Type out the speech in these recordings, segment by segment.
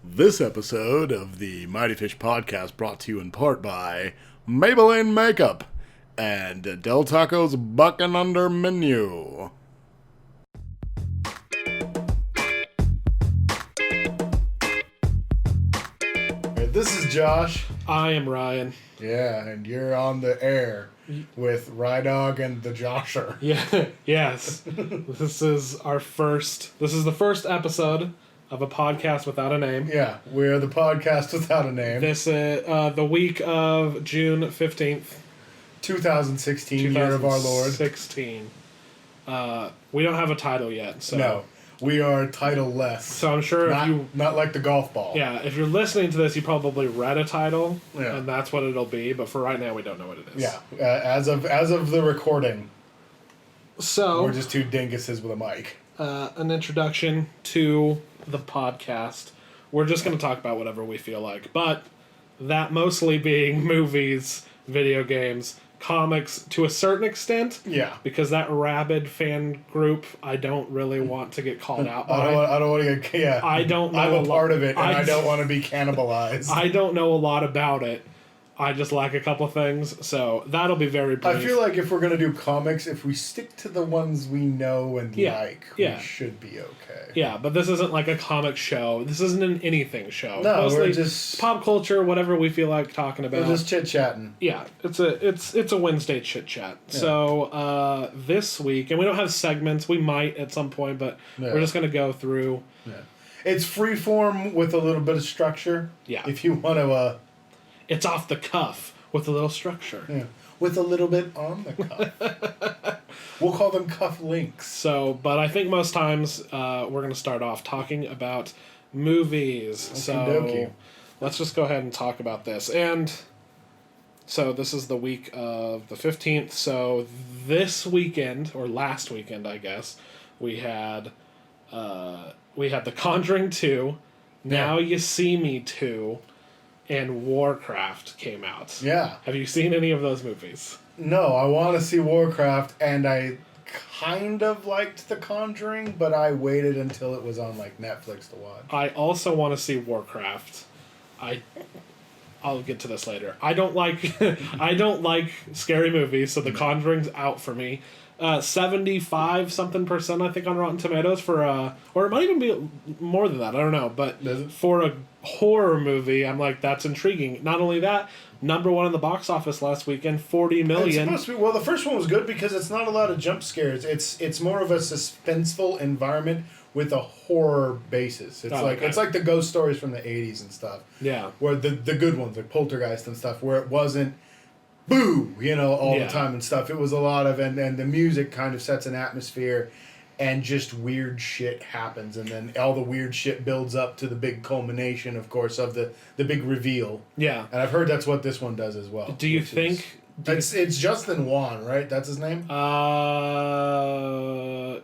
This episode of the Mighty Fish Podcast brought to you in part by Maybelline Makeup and Del Taco's Buckin' Under Menu. This is Josh. I am Ryan. Yeah, and you're on the air with Rydog and the Josher. Yeah, yes. This is the first episode of a podcast without a name. Yeah, we're the podcast without a name. This the week of June 15th. 2016, year of our Lord. 2016. We don't have a title yet, so... No, we are title-less. So I'm sure Not like the golf ball. Yeah, if you're listening to this, you probably read a title, yeah. and that's what it'll be, but for right now, we don't know what it is. Yeah, as of the recording, so we're just two dinguses with a mic. An introduction to the podcast. We're just going to talk about whatever we feel like, but that mostly being movies, video games, comics to a certain extent. Yeah. Because that rabid fan group, I don't really want to get called out by. I don't want to get... Yeah. I don't know I'm a part of it, and I don't want to be cannibalized. I don't know a lot about it. I just like a couple things, so that'll be very brief. I feel like if we're going to do comics, if we stick to the ones we know and like, we should be okay. Yeah, but this isn't like a comic show. This isn't an anything show. No, mostly we're just... pop culture, whatever we feel like talking about. We're just chit-chatting. Yeah, it's a Wednesday chit-chat. Yeah. So, this week, and we don't have segments, we might at some point, but we're just going to go through... Yeah. It's freeform with a little bit of structure. Yeah. If you want to... It's off the cuff with a little structure. Yeah. With a little bit on the cuff. We'll call them cuff links. So, but I think most times we're going to start off talking about movies. So let's just go ahead and talk about this. And so this is the week of the 15th. So this weekend, or last weekend, I guess, we had The Conjuring 2, Now You See Me 2, and Warcraft came out. Yeah. Have you seen any of those movies? No, I want to see Warcraft, and I kind of liked The Conjuring, but I waited until it was on like Netflix to watch. I also want to see Warcraft. I'll get to this later. I don't like scary movies, so The Conjuring's out for me. 75 something% I think on Rotten Tomatoes for or it might even be more than that, I don't know, but for a horror movie I'm like, that's intriguing. Not only that, number one in the box office last weekend, 40 million. It's supposed to be, well, the first one was good because it's not a lot of jump scares. It's more of a suspenseful environment with a horror basis. It's like the ghost stories from the 80s and stuff. Yeah. Where the good ones, like Poltergeist and stuff, where it wasn't boo, all the time and stuff. It was a lot of, and the music kind of sets an atmosphere, and just weird shit happens, and then all the weird shit builds up to the big culmination, of course, of the big reveal. Yeah. And I've heard that's what this one does as well. Do you think... It's Justin Wan, right? That's his name?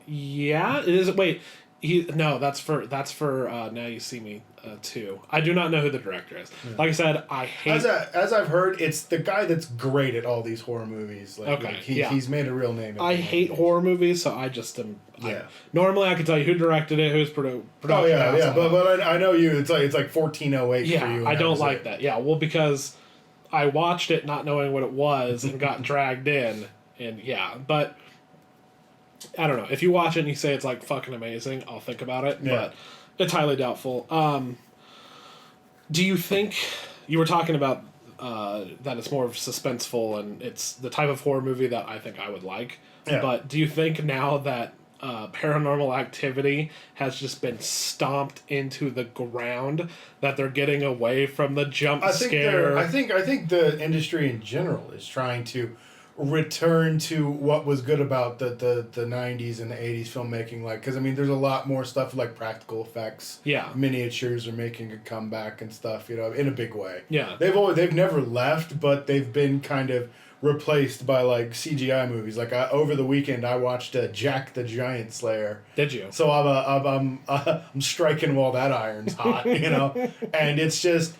Yeah, it is. Wait, that's for Now You See Me 2. I do not know who the director is. Yeah. Like I said, I hate... As I've heard, it's the guy that's great at all these horror movies. He's made a real name. I hate horror movies, so I just am... Yeah. Normally I can tell you who directed it, who's production. Oh, yeah. But I know you, it's like 1408 for you. I don't like that. Yeah, well, because I watched it not knowing what it was and got dragged in. And yeah, but... I don't know. If you watch it and you say it's like fucking amazing, I'll think about it. Yeah. But it's highly doubtful. Do you think you were talking about that it's more suspenseful and it's the type of horror movie that I think I would like? Yeah. But do you think now that Paranormal Activity has just been stomped into the ground that they're getting away from the jump scare? I think the industry in general is trying to return to what was good about the 90s and the 80s filmmaking, because there's a lot more stuff like practical effects. Yeah, miniatures are making a comeback and stuff, in a big way. Yeah, they've never left, but they've been kind of replaced by like CGI movies. Over the weekend I watched Jack the Giant Slayer. Did you? So I'm striking while that iron's hot, and it's just...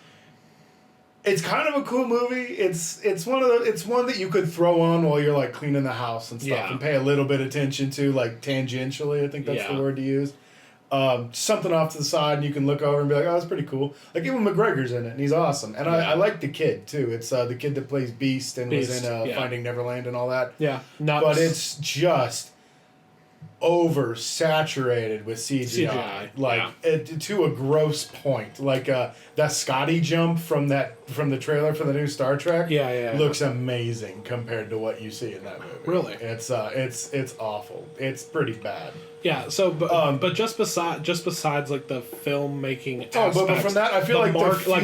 It's kind of a cool movie. It's one that you could throw on while you're like cleaning the house and stuff, and pay a little bit of attention to, like tangentially. I think that's the word to use. something off to the side, and you can look over and be like, oh, that's pretty cool. Like, even McGregor's in it, and he's awesome. And I like the kid, too. It's the kid that plays Beast and was in Finding Neverland and all that. Yeah. But it's just oversaturated with CGI. Like, to a gross point. Like, that Scotty jump from the trailer for the new Star Trek looks amazing compared to what you see in that movie. Really? It's awful. It's pretty bad. Yeah, so but just besides like the filmmaking aspects, but from that I feel like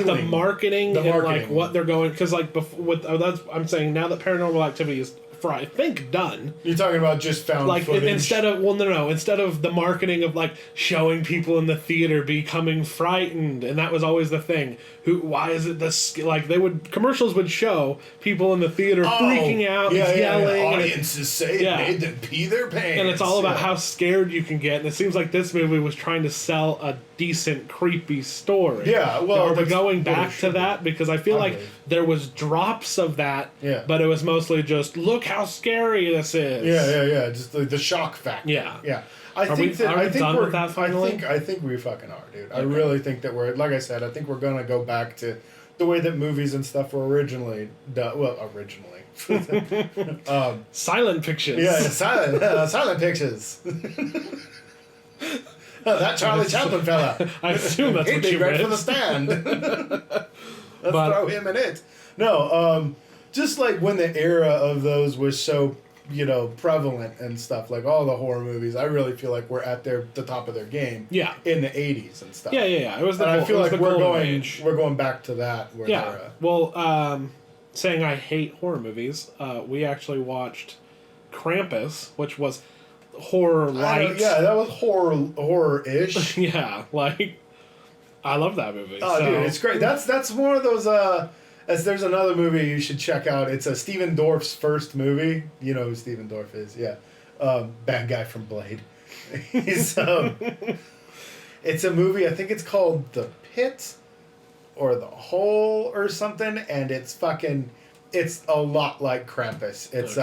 the marketing and like what they're going, because like that's I'm saying now that Paranormal Activity is I think done. You're talking about just found footage? Instead of instead of the marketing of like showing people in the theater becoming frightened, and that was always the thing. Why is it this, like commercials would show people in the theater freaking out, yelling. Audiences say it made them pee their pants. And it's all about how scared you can get, and it seems like this movie was trying to sell a decent creepy story. Yeah, well, are we going back to that? Because I feel like there was drops of that, but it was mostly just look how scary this is. Yeah. Just the shock factor. Yeah. I think we're with that finally? I think we fucking are, dude. I really think that we're, like I said, I think we're gonna go back to the way that movies and stuff were originally done. Well, originally. Silent pictures. Yeah, silent pictures. That Charlie Chaplin fella. I assume that's what you read read. for the Stand. Let's throw him in it. No, just like when the era of those was so, prevalent and stuff, like all the horror movies, I really feel like we're at the top of their game. Yeah. In the 80s and stuff. Yeah. It was I feel like we're going back to that. Well, saying I hate horror movies, we actually watched Krampus, which was horror light. Yeah, that was horror-ish. Yeah, like I love that movie. Oh, dude, it's great. That's one of those. There's another movie you should check out. It's a Steven Dorff's first movie. You know who Steven Dorff is? Yeah, bad guy from Blade. He's it's a movie. I think it's called The Pit, or The Hole, or something. And it's a lot like Krampus. It's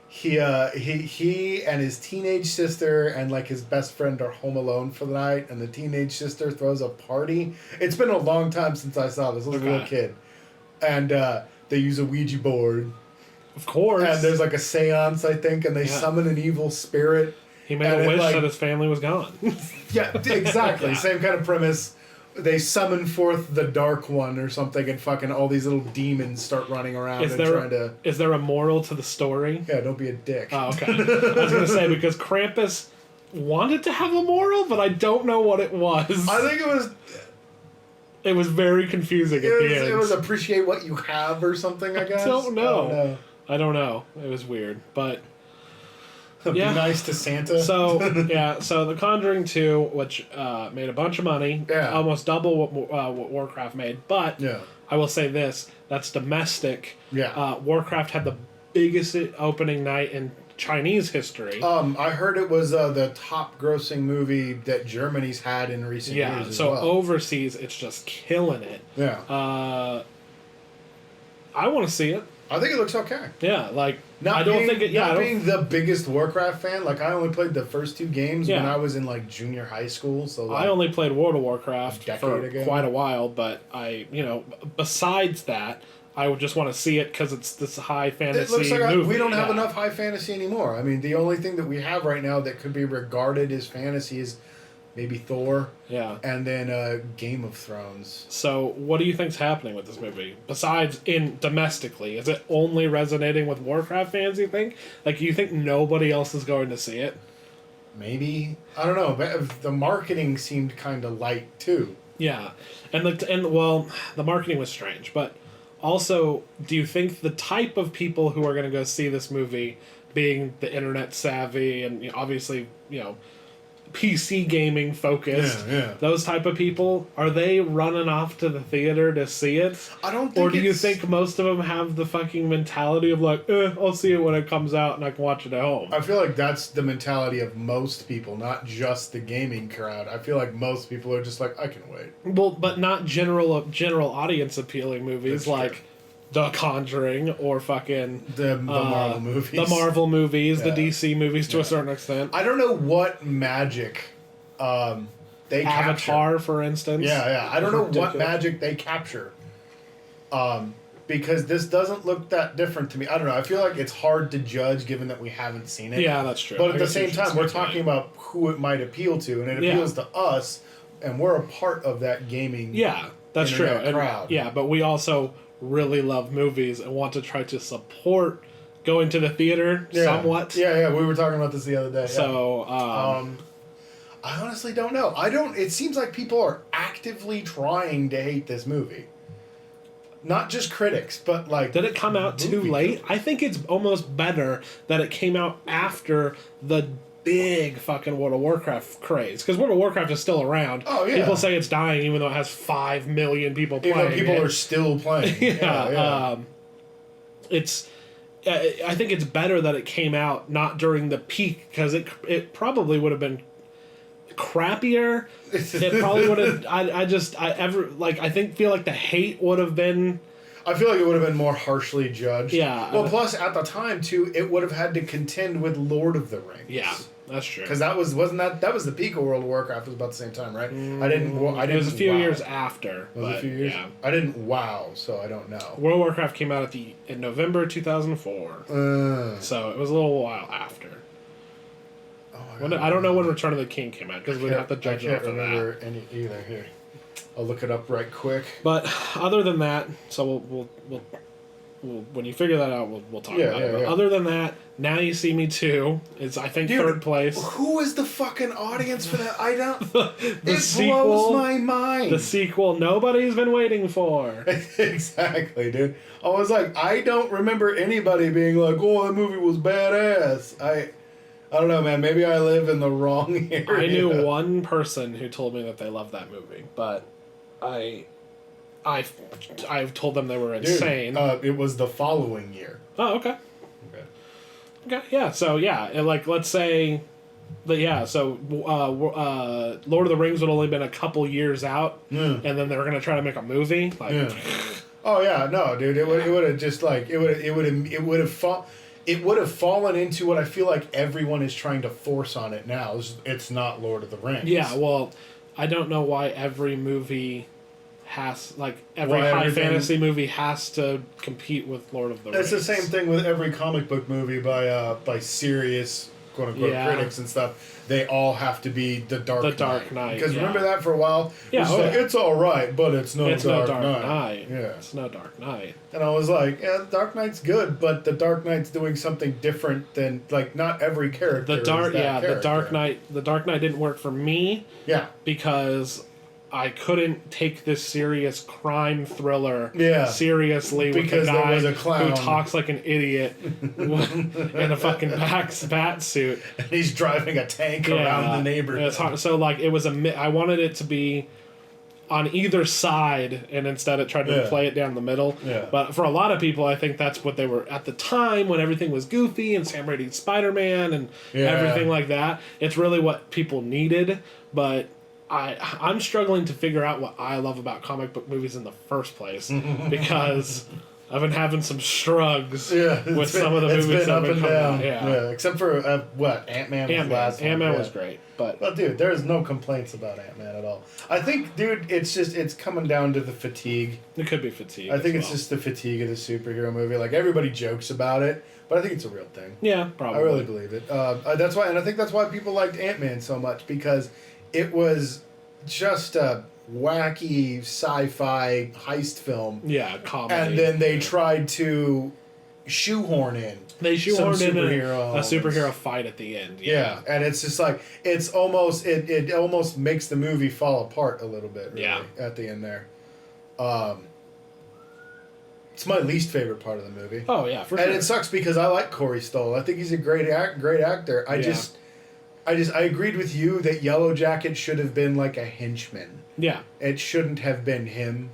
He and his teenage sister and like his best friend are home alone for the night, and the teenage sister throws a party. It's been a long time since I saw this. I was a little kid, and they use a Ouija board. Of course. And there's like a seance, I think, and they summon an evil spirit. He made a wish that his family was gone. Yeah, exactly. Same kind of premise. They summon forth the Dark One or something, and fucking all these little demons start running around trying to... Is there a moral to the story? Yeah, don't be a dick. Oh, okay. I was going to say, because Krampus wanted to have a moral, but I don't know what it was. I think it was... It was very confusing at the end. It was appreciate what you have or something, I guess. I don't know. It was weird, but... Be nice to Santa. So The Conjuring 2, which made a bunch of money, almost double what Warcraft made, but I will say this, that's domestic. Warcraft had the biggest opening night in Chinese history. I heard it was the top grossing movie that Germany's had in recent years as well. Overseas, it's just killing it. I want to see it. I think it looks okay. Yeah, like not being the biggest Warcraft fan, like I only played the first two games when I was in like junior high school. So like, I only played World of Warcraft for quite a while, but besides that, I would just want to see it because it's this high fantasy. It looks like movie. We don't have enough high fantasy anymore. I mean, the only thing that we have right now that could be regarded as fantasy is maybe Thor. Yeah. And then Game of Thrones. So, what do you think's happening with this movie? Besides domestically, is it only resonating with Warcraft fans, you think? Like, you think nobody else is going to see it? Maybe. I don't know. But the marketing seemed kind of light, too. Yeah. And the marketing was strange. But also, do you think the type of people who are going to go see this movie, being the internet savvy and obviously, PC gaming focused, those type of people, are they running off to the theater to see it? I don't think. Or do you think most of them have the fucking mentality of like, I'll see it when it comes out and I can watch it at home? I feel like that's the mentality of most people, not just the gaming crowd. I feel like most people are just like, I can wait. Well, but not general audience appealing movies like The Conjuring or fucking the Marvel movies. The Marvel movies, the DC movies to a certain extent. I don't know what magic they capture. Avatar, for instance. Yeah. I don't know what Ridiculous. magic they capture. Because this doesn't look that different to me. I don't know. I feel like it's hard to judge given that we haven't seen it. Yeah, that's true. But I at the guess same you should time, we're speculate. talking about who it might appeal to, and it Yeah. appeals to us, and we're a part of that gaming. Yeah, that's true. internet And, crowd. yeah, but we also really love movies and want to try to support going to the theater somewhat. Yeah. We were talking about this the other day. So, I honestly don't know. It seems like people are actively trying to hate this movie. Not just critics, but like. did it come out too movie late? critics. I think it's almost better that it came out after the big fucking World of Warcraft craze. Because World of Warcraft is still around. Oh, yeah. People say it's dying even though it has 5 million people Even playing though people it. are still playing. Yeah, it's. I think it's better that it came out not during the peak because it probably would have been crappier. It probably would have. Feel like the hate would have been. I feel like it would have been more harshly judged. Yeah. Well, plus at the time too, it would have had to contend with Lord of the Rings. Yeah, that's true. Because that was the peak of World of Warcraft was about the same time, right? I didn't. It was a few wow. years after. It was but, a few years. Yeah. I didn't WoW, so I don't know. World of Warcraft came out in November 2004, so it was a little while after. Oh my God. I don't know when Return of the King came out because we'd have to judge I it can't off of that. remember any either. Here, I'll look it up right quick. But other than that, so we'll when you figure that out, we'll talk about it. But Yeah. other than that, Now You See Me Too is I think Dude, third place. Who is the fucking audience for that? I don't. The it sequel, blows my mind. the sequel nobody's been waiting for. Exactly, dude. I was like, I don't remember anybody being like, "Oh, that movie was badass." I don't know, man. Maybe I live in the wrong area. I knew one person who told me that they loved that movie, but I've told them they were Dude, insane. it was the following year. Oh, okay. Okay. Okay, yeah. So yeah, and like let's say that Lord of the Rings would only been a couple years out, and then they were gonna try to make a movie. Like, Yeah. Oh yeah, no, dude. It would have just like it would have fallen into what I feel like everyone is trying to force on it now. It's not Lord of the Rings. yeah. Well, I don't know why every movie has every Why high everything- fantasy movie has to compete with Lord of the Rings. It's the same thing with every comic book movie by serious quote unquote Yeah. critics and stuff. They all have to be the Dark Knight. Dark Knight, Because yeah. remember that for a while? Yeah, It was oh, like, yeah. it's all right, but it's no It's Dark no Dark Knight. Knight. Yeah. It's no Dark Knight. And I was like, yeah, the Dark Knight's good, but the Dark Knight's doing something different than not every character. The Dark character. The Dark Knight didn't work for me Yeah. because I couldn't take this serious crime thriller Yeah. seriously with Because a there guy was a clown. who talks like an idiot in a fucking bat suit. And he's driving a tank around the neighborhood. It's hard. So like it was I wanted it to be on either side, and instead it tried to Yeah. play it down the middle. Yeah. But for a lot of people, I think that's what they were at the time when everything was goofy and Sam Raimi's Spider-Man and Yeah. everything like that. It's really what people needed, but I'm struggling to figure out what I love about comic book movies in the first place because I've been having some struggles with some of the movies that have been coming out. Yeah. Except for Ant-Man was last one. Ant-Man Yeah. was great, but Well, dude, there's no complaints about Ant-Man at all. I think, dude, it's coming down to the fatigue. it could be fatigue. I think as it's well. just the fatigue of the superhero movie. Like, everybody jokes about it, but I think it's a real thing. Yeah, probably. I really believe it. That's why, and I think that's why people liked Ant-Man so much, because it was just a wacky sci-fi heist film. Yeah, comedy. And then they tried to shoehorn in. They shoehorned in superhero a superhero elements. fight at the end. Yeah, and it's just like it almost makes the movie fall apart a little bit. Really, Yeah. At the end there, it's my least favorite part of the movie, Oh yeah, for and sure. it sucks because I like Corey Stoll. I think he's a great actor. I agreed with you that Yellow Jacket should have been like a henchman. Yeah, It shouldn't have been him.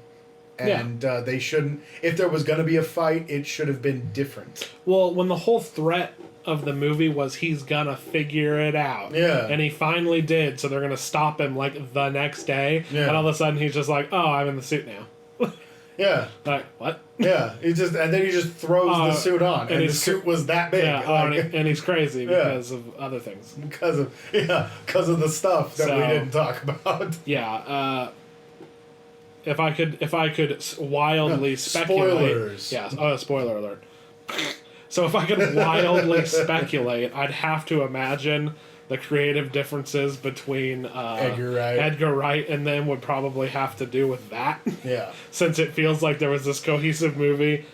Yeah. And they shouldn't. If there was going to be a fight, it should have been different. well, when the whole threat of the movie was he's gonna figure it out. Yeah. And he finally did, so they're gonna stop him like the next day. Yeah. And all of a sudden he's just like, oh, I'm in the suit now. Yeah. Like, what? Yeah. He just and then he just throws the suit on, and the his suit was that big. Yeah, like, and he's crazy because of other things. because of the stuff that we didn't talk about. Yeah. If I could wildly speculate. Spoilers. Yeah. Oh, spoiler alert. So if I could wildly speculate, I'd have to imagine the creative differences between Edgar Wright and them would probably have to do with that. Yeah. Since it feels like there was this cohesive movie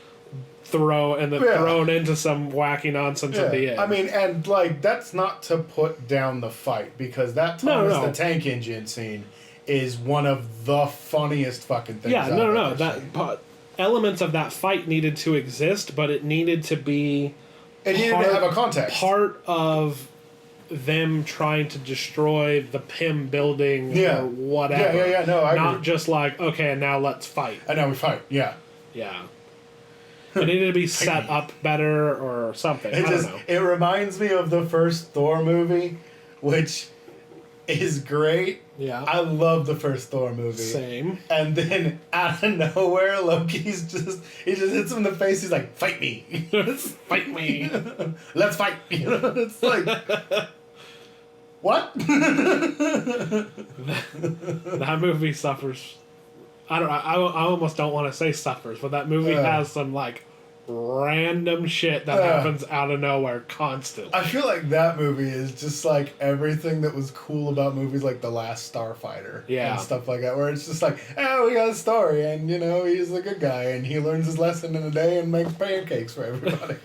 thrown into some wacky nonsense at the end. I mean, and like that's not to put down the fight, because that Thomas the Tank Engine scene is one of the funniest fucking things. Yeah, that elements of that fight needed to exist, but it needed to be. It needed to have a context. Part of them trying to destroy the Pym building or whatever. Yeah. No, I not agree. just like, okay, now let's fight. And now we fight. Yeah. Yeah. It needed to be set up better or something. I don't know. It reminds me of the first Thor movie, which is great. Yeah. I love the first Thor movie. Same. And then out of nowhere, Loki's just hits him in the face. He's like, "Fight me, Fight me. let's fight." You know, it's like, what? That movie suffers. I almost don't want to say suffers, but that movie has some like random shit that happens out of nowhere constantly. I feel like that movie is just like everything that was cool about movies like The Last Starfighter and stuff like that, where it's just like, we got a story, and you know, he's a good guy and he learns his lesson in a day and makes pancakes for everybody.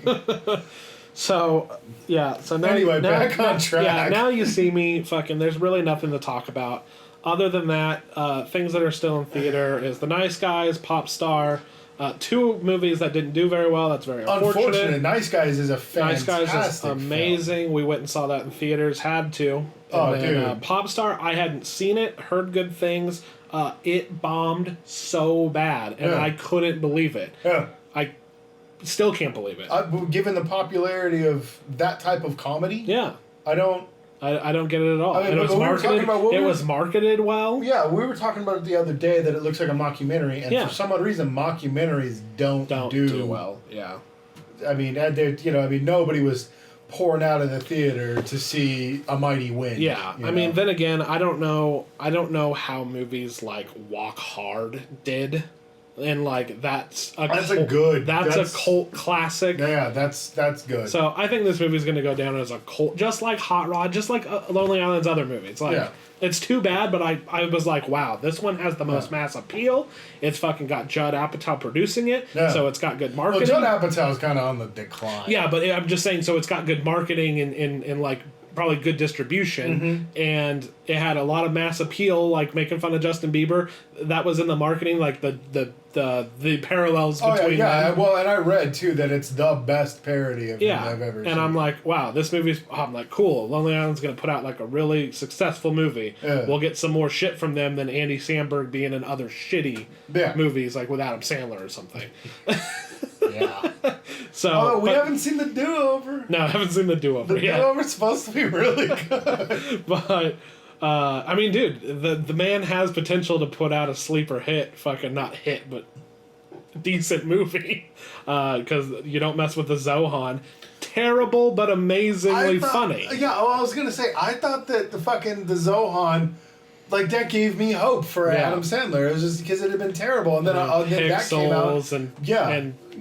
So now anyway, back on track. Yeah, now you see me fucking. There's really nothing to talk about other than that. Things that are still in theater is The Nice Guys, Pop Star. Two movies that didn't do very well. That's very unfortunate. Nice Guys is a fantastic Nice Guys is amazing. Film. We went and saw that in theaters. Had to. And then, Pop Star, I hadn't seen it. Heard good things. It bombed so bad, and I couldn't believe it. Yeah. I still can't believe it. Given the popularity of that type of comedy, yeah, I don't get it at all. I mean, it was marketed. It was marketed well. Yeah, we were talking about it the other day that it looks like a mockumentary, and for some odd reason, mockumentaries don't do well. Yeah, I mean, nobody was pouring out of the theater to see A Mighty Wind. Yeah, I mean, then again, I don't know how movies like Walk Hard did. And like that's a cult classic. Yeah, that's good. So I think this movie's gonna go down as a cult, just like Hot Rod, just like Lonely Island's other movies. Like it's too bad, but I was like, wow, this one has the most mass appeal. It's fucking got Judd Apatow producing it, so it's got good marketing. Well, Judd Apatow's kind of on the decline. Yeah, but I'm just saying, so it's got good marketing and like probably good distribution, and it had a lot of mass appeal, like making fun of Justin Bieber. That was in the marketing, like the parallels between them. Well, and I read too that it's the best parody of him I've ever seen. And I'm like, wow, this movie's. I'm like, cool. Lonely Island's gonna put out like a really successful movie. Yeah. We'll get some more shit from them than Andy Samberg being in other shitty movies, like with Adam Sandler or something. Yeah. So we haven't seen The Do-Over. No, I haven't seen The Do-Over yet. The Do-Over's supposed to be really good. But I mean, dude, the man has potential to put out a sleeper hit, fucking not hit, but decent movie. Because you don't mess with the Zohan. Terrible but amazingly funny. Yeah, well, I was gonna say, I thought that the Zohan, like, that gave me hope for Adam Sandler. It was just because it had been terrible, and then that came out.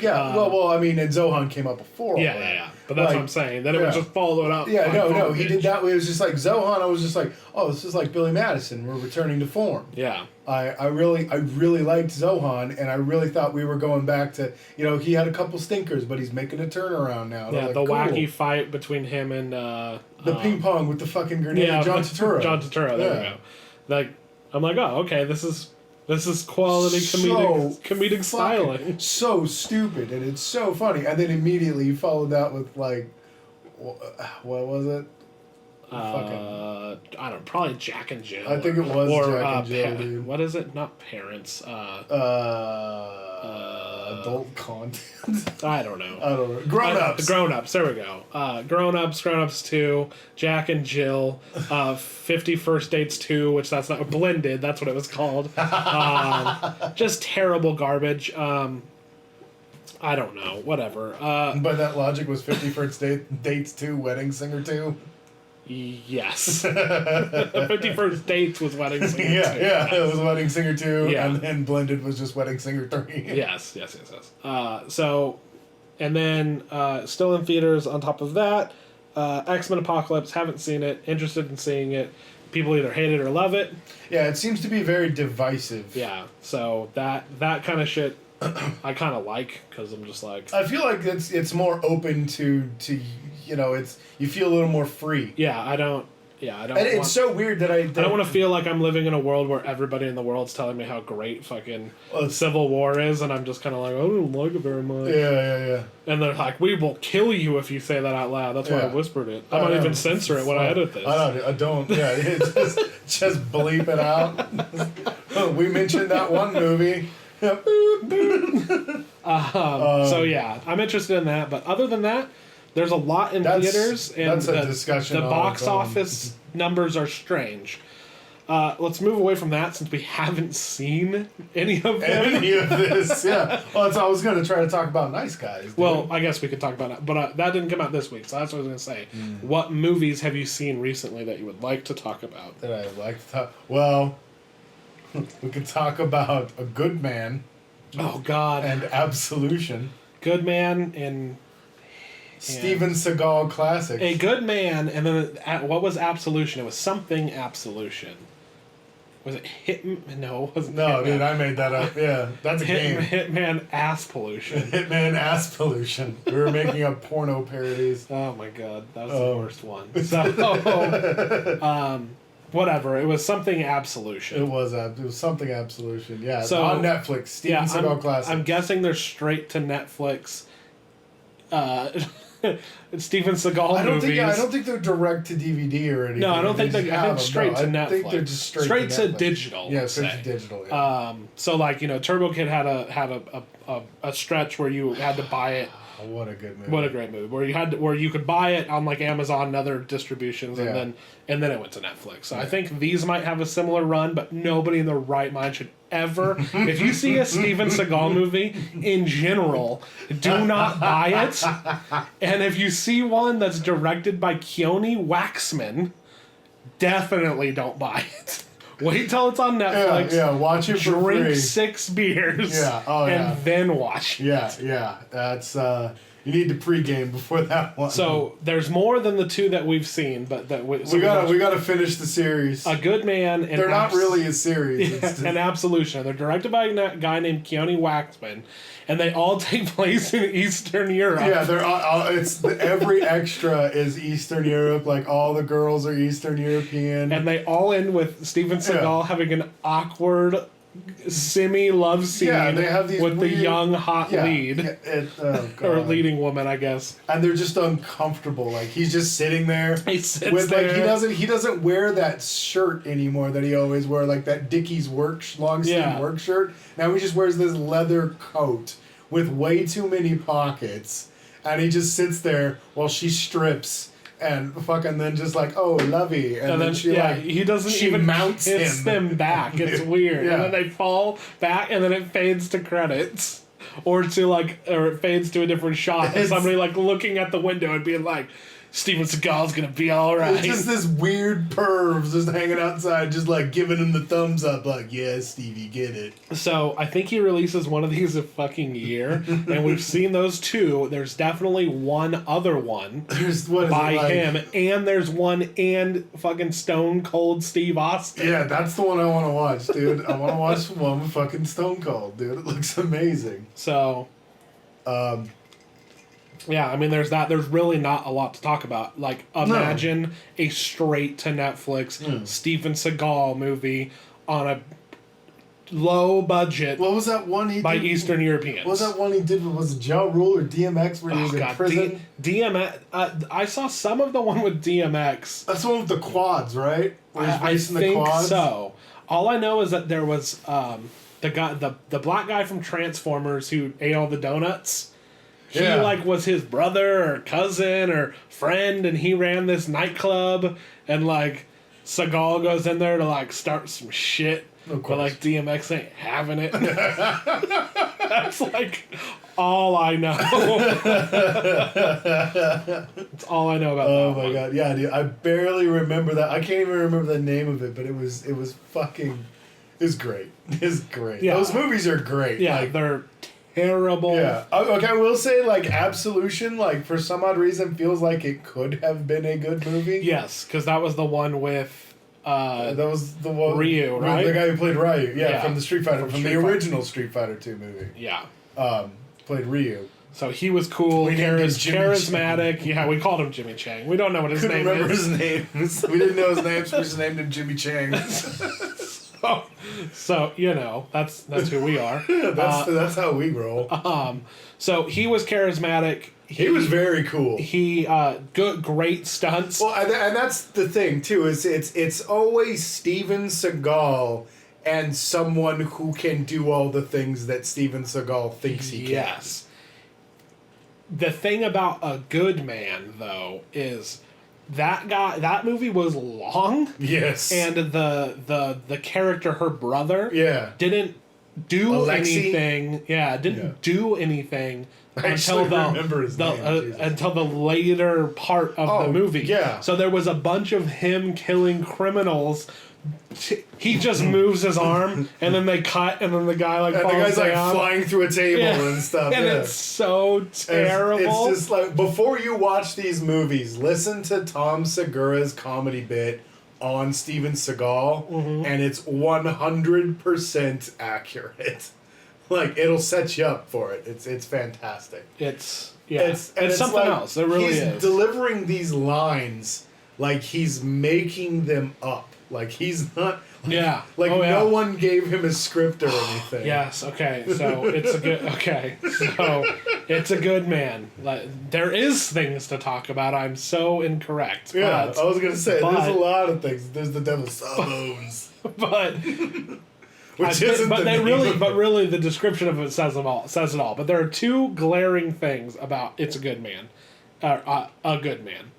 Well, I mean, and Zohan came out before. Yeah. But that's what I'm saying. Then it was just followed up. Yeah, no, he did that. It was just like Zohan. I was just like, oh, this is like Billy Madison. We're returning to form. Yeah. I really liked Zohan, and I really thought we were going back to, he had a couple stinkers, but he's making a turnaround now. Yeah, the wacky fight between him and the ping pong with the fucking grenade. John Turturro. There we go. Like, I'm like, oh, okay, this is quality comedic styling. So stupid, and it's so funny. And then immediately you followed that with like, what was it? I don't know, probably Jack and Jill. I think it was Jack and Jill. What is it? Not Parents. adult content. I don't know. I don't know. Grown-ups. Grown Ups. There we go. Grown Ups 2, Jack and Jill, 50 First Dates 2, which that's not Blended. That's what it was called. Just terrible garbage. I don't know. Whatever. By that logic, was 50 First Dates 2 Wedding Singer 2? Yes. 50 First Dates was Wedding Singer 2. Yeah, it was Wedding Singer 2, Yeah. and then Blended was just Wedding Singer 3. Yes. So, and then still in theaters on top of that, X-Men Apocalypse, haven't seen it, interested in seeing it. People either hate it or love it. Yeah, it seems to be very divisive. Yeah, so that kind of shit I kind of like, because I'm just like... I feel like it's more open to you feel a little more free. Yeah, I don't... And it's so weird that I don't want to feel like I'm living in a world where everybody in the world's telling me how great fucking Civil War is, and I'm just kind of like, I don't like it very much. Yeah. And they're like, we will kill you if you say that out loud. That's why I whispered it. I might even censor it when I edit this. I don't. Yeah, just bleep it out. We mentioned that one movie. So yeah, I'm interested in that. But other than that, there's a lot in theaters, and that's a discussion. The box office numbers are strange. Let's move away from that since we haven't seen any of them. Any of this, yeah. Well, I was going to try to talk about Nice Guys. Dude. Well, I guess we could talk about it, but that didn't come out this week, so that's what I was going to say. What movies have you seen recently that you would like to talk about? That I'd like to talk... Well, we could talk about A Good Man. Oh, God. And Absolution. Good Man and... Steven Seagal classics. A Good Man, and then what was Absolution? It was something Absolution. Was it Hitman? No, it wasn't. No, Hitman. dude, I made that up. Yeah, that's a game. Hitman Ass Pollution. Hitman Ass Pollution. We were making up porno parodies. Oh my god, that was the worst one. So, whatever. It was something Absolution. It was something Absolution. Yeah, so, on Netflix. Steven Seagal classics. I'm guessing they're straight to Netflix. Steven Seagal movies. I don't think they're direct to DVD or anything. No, I don't think they. I think straight to Netflix. I think they're just straight to digital. Yeah, straight to digital. Yeah. So like Turbo Kid had a stretch where you had to buy it. Oh, what a good movie! What a great movie! Where you could buy it on like Amazon and other distributions, and then it went to Netflix. So I think these might have a similar run, but nobody in their right mind should ever. If you see a Steven Seagal movie in general, do not buy it. And if you see one that's directed by Keone Waxman, definitely don't buy it. Wait till it's on Netflix. Yeah, watch it for free. Drink 6 beers. And then watch it. Yeah. That's you need to pregame before that one. So there's more than the 2 that we've seen, but we gotta finish the series. A Good Man. And they're not really a series. It's and Absolution. They're directed by a guy named Keone Waxman, and they all take place in Eastern Europe. Yeah, they're all, it's every extra is Eastern Europe. Like all the girls are Eastern European, and they all end with Steven Seagal having an awkward semi-love scene they have these with weird, the young hot lead or leading woman, I guess. And they're just uncomfortable. Like he's just sitting there. He sits with there. Like he doesn't wear that shirt anymore that he always wore, like that Dickies long sleeve work shirt. Now he just wears this leather coat with way too many pockets, and he just sits there while she strips. And fucking then just like, oh, lovey. And then she he doesn't even mounts kiss them back. It's weird. And then they fall back and then it fades to credits. Or it fades to a different shot of somebody like looking at the window and being like, Steven Seagal's gonna be alright. It's just this weird perv just hanging outside, just like giving him the thumbs up, like, yeah, Stevie, get it. So I think he releases one of these a fucking year, and we've seen those 2. There's definitely one other one by him, and there's one and fucking Stone Cold Steve Austin. Yeah, that's the one I want to watch, dude. I want to watch one with fucking Stone Cold, dude. It looks amazing. So, yeah, I mean, there's that. There's really not a lot to talk about. Like, imagine a straight to Netflix Steven Seagal movie on a low budget. What was that one he did? By Eastern Europeans. What was that one he did? Was it Ja Rule or DMX where he was in prison? DMX. I saw some of the one with DMX. That's the one with the quads, right? I think so. All I know is that there was the black guy from Transformers who ate all the donuts. He Yeah. like was his brother or cousin or friend, and he ran this nightclub, and like Seagal goes in there to like start some shit, Of but like course. DMX ain't having it. That's like all I know. That's all I know about. Oh that my one. god, yeah, dude. I barely remember that. I can't even remember the name of it, but it was fucking. It's great. It's great. Yeah. Those movies are great. Yeah, Like, they're terrible. yeah. Okay, I will say, like, Absolution, like, for some odd reason, feels like it could have been a good movie. Yes, because that was the one with. That was the one. Ryu, right? The guy who played Ryu. Yeah, Yeah. from the Street Fighter, From from Street the Fighter. original Street Fighter 2 movie. Yeah. Played Ryu. So he was cool, We named him Jimmy charismatic. Yeah, we called him Jimmy Chang. We don't know what his Couldn't name remember is. his name. We didn't know his name, so we just named him Jimmy Chang. So you know that's who we are. That's how we roll. So he was charismatic. He was very cool. He great stunts. Well, and that's the thing too. Is it's always Steven Seagal and someone who can do all the things that Steven Seagal thinks he can. Yes. The thing about A Good Man though is that movie was long, Yes. and the character, her brother, yeah. didn't do Alexei? anything. Yeah, didn't do anything I until actually remember his name, Jesus. until the later part of the movie. yeah. So there was a bunch of him killing criminals. He just moves his arm, and then they cut, and then the guy like And the falls guy's like down. flying through a table Yeah. and stuff. And yeah. it's so terrible. It's just like, before you watch these movies, listen to Tom Segura's comedy bit on Steven Seagal, and it's 100% accurate. Like, it'll set you up for it. It's fantastic. It's yeah. It's something like, else. It really he's is. delivering these lines like he's making them up. Like, he's not... Yeah. Like, Oh, yeah. no one gave him a script or anything. Yes. Okay. So it's a good. Okay. So it's a good man. Like there is things to talk about. I'm so incorrect. Yeah, But, I was gonna say, but- there's a lot of things. There's the devil's sawbones. but Which isn't but the they name really, of but it. really, the description of it says it all. But there are two glaring things about "It's a Good Man," a good man.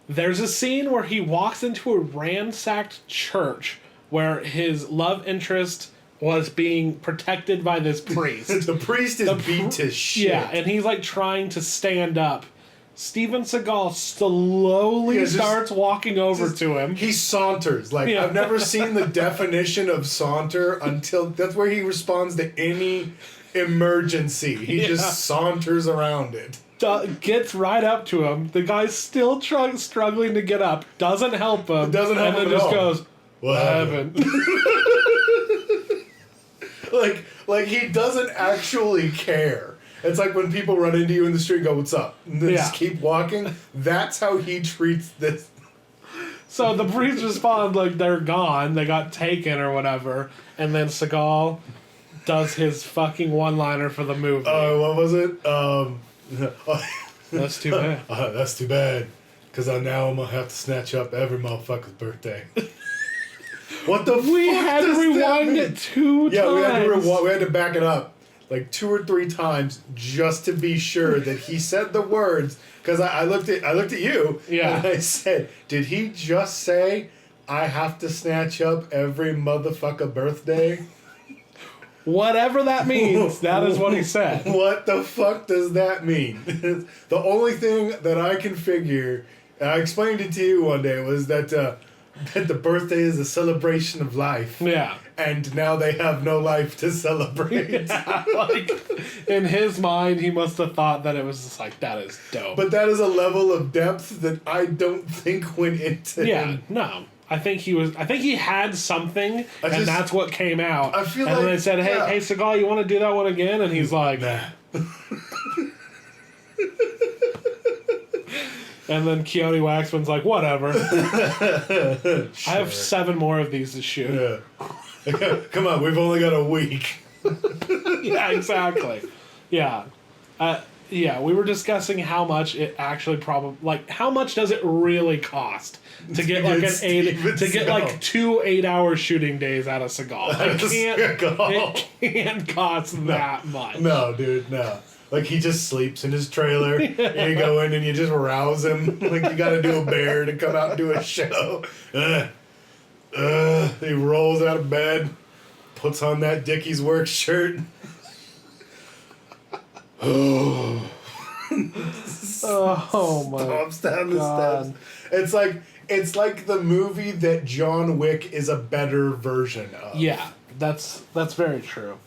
There's a scene where he walks into a ransacked church where his love interest was being protected by this priest. The priest is beat to shit. Yeah, and he's like trying to stand up. Steven Seagal slowly Yeah, just- starts walking over to him. He saunters. Like, Yeah. I've never seen the definition of saunter until... That's where he responds to any emergency. He Yeah. just saunters around it. Gets right up to him. The guy's still struggling to get up. Doesn't help him. Doesn't help and then him at just all. goes, What happened? Like he doesn't actually care. It's like when people run into you in the street and go, "What's up?" And then just Yeah. keep walking. That's how he treats this. So the priest responds like they're gone, they got taken or whatever, and then Seagal does his fucking one-liner for the movie. What was it? That's too bad. That's too bad. Because now I'm going to have to snatch up every motherfucker's birthday. What the We fuck had to does that rewind mean? it 2 Yeah, times. we had to back it up like 2 or 3 times just to be sure that he said the words. Because I looked at you, Yeah. and I said, did he just say, I have to snatch up every motherfucker birthday? Whatever that means, that is what he said. What the fuck does that mean? The only thing that I can figure, and I explained it to you one day, was that the birthday is a celebration of life. Yeah. And now they have no life to celebrate. Like, in his mind, he must have thought that it was just like, that is dope. But that is a level of depth that I don't think went into yeah, him. no. I think he had something, and just- that's what came out. I feel and then like- they said, "Hey, yeah. hey, Seagal, you want to do that one again?" And he's like, Nah. and then Keanu Waxman's like, "Whatever." Sure. I have 7 more of these to shoot. Yeah. Come on, we've only got a week. Yeah, exactly. Yeah. Yeah, we were discussing how much it actually how much does it really cost to get like like 2 8-hour shooting days out of Seagal? It can't cost that much. No, dude, no. Like, he just sleeps in his trailer, and you go in and you just rouse him. Like, you gotta do a bear to come out and do a show. He rolls out of bed, puts on that Dickies Works shirt. Oh my Stomps down the steps. It's like the movie that John Wick is a better version of. Yeah, that's very true.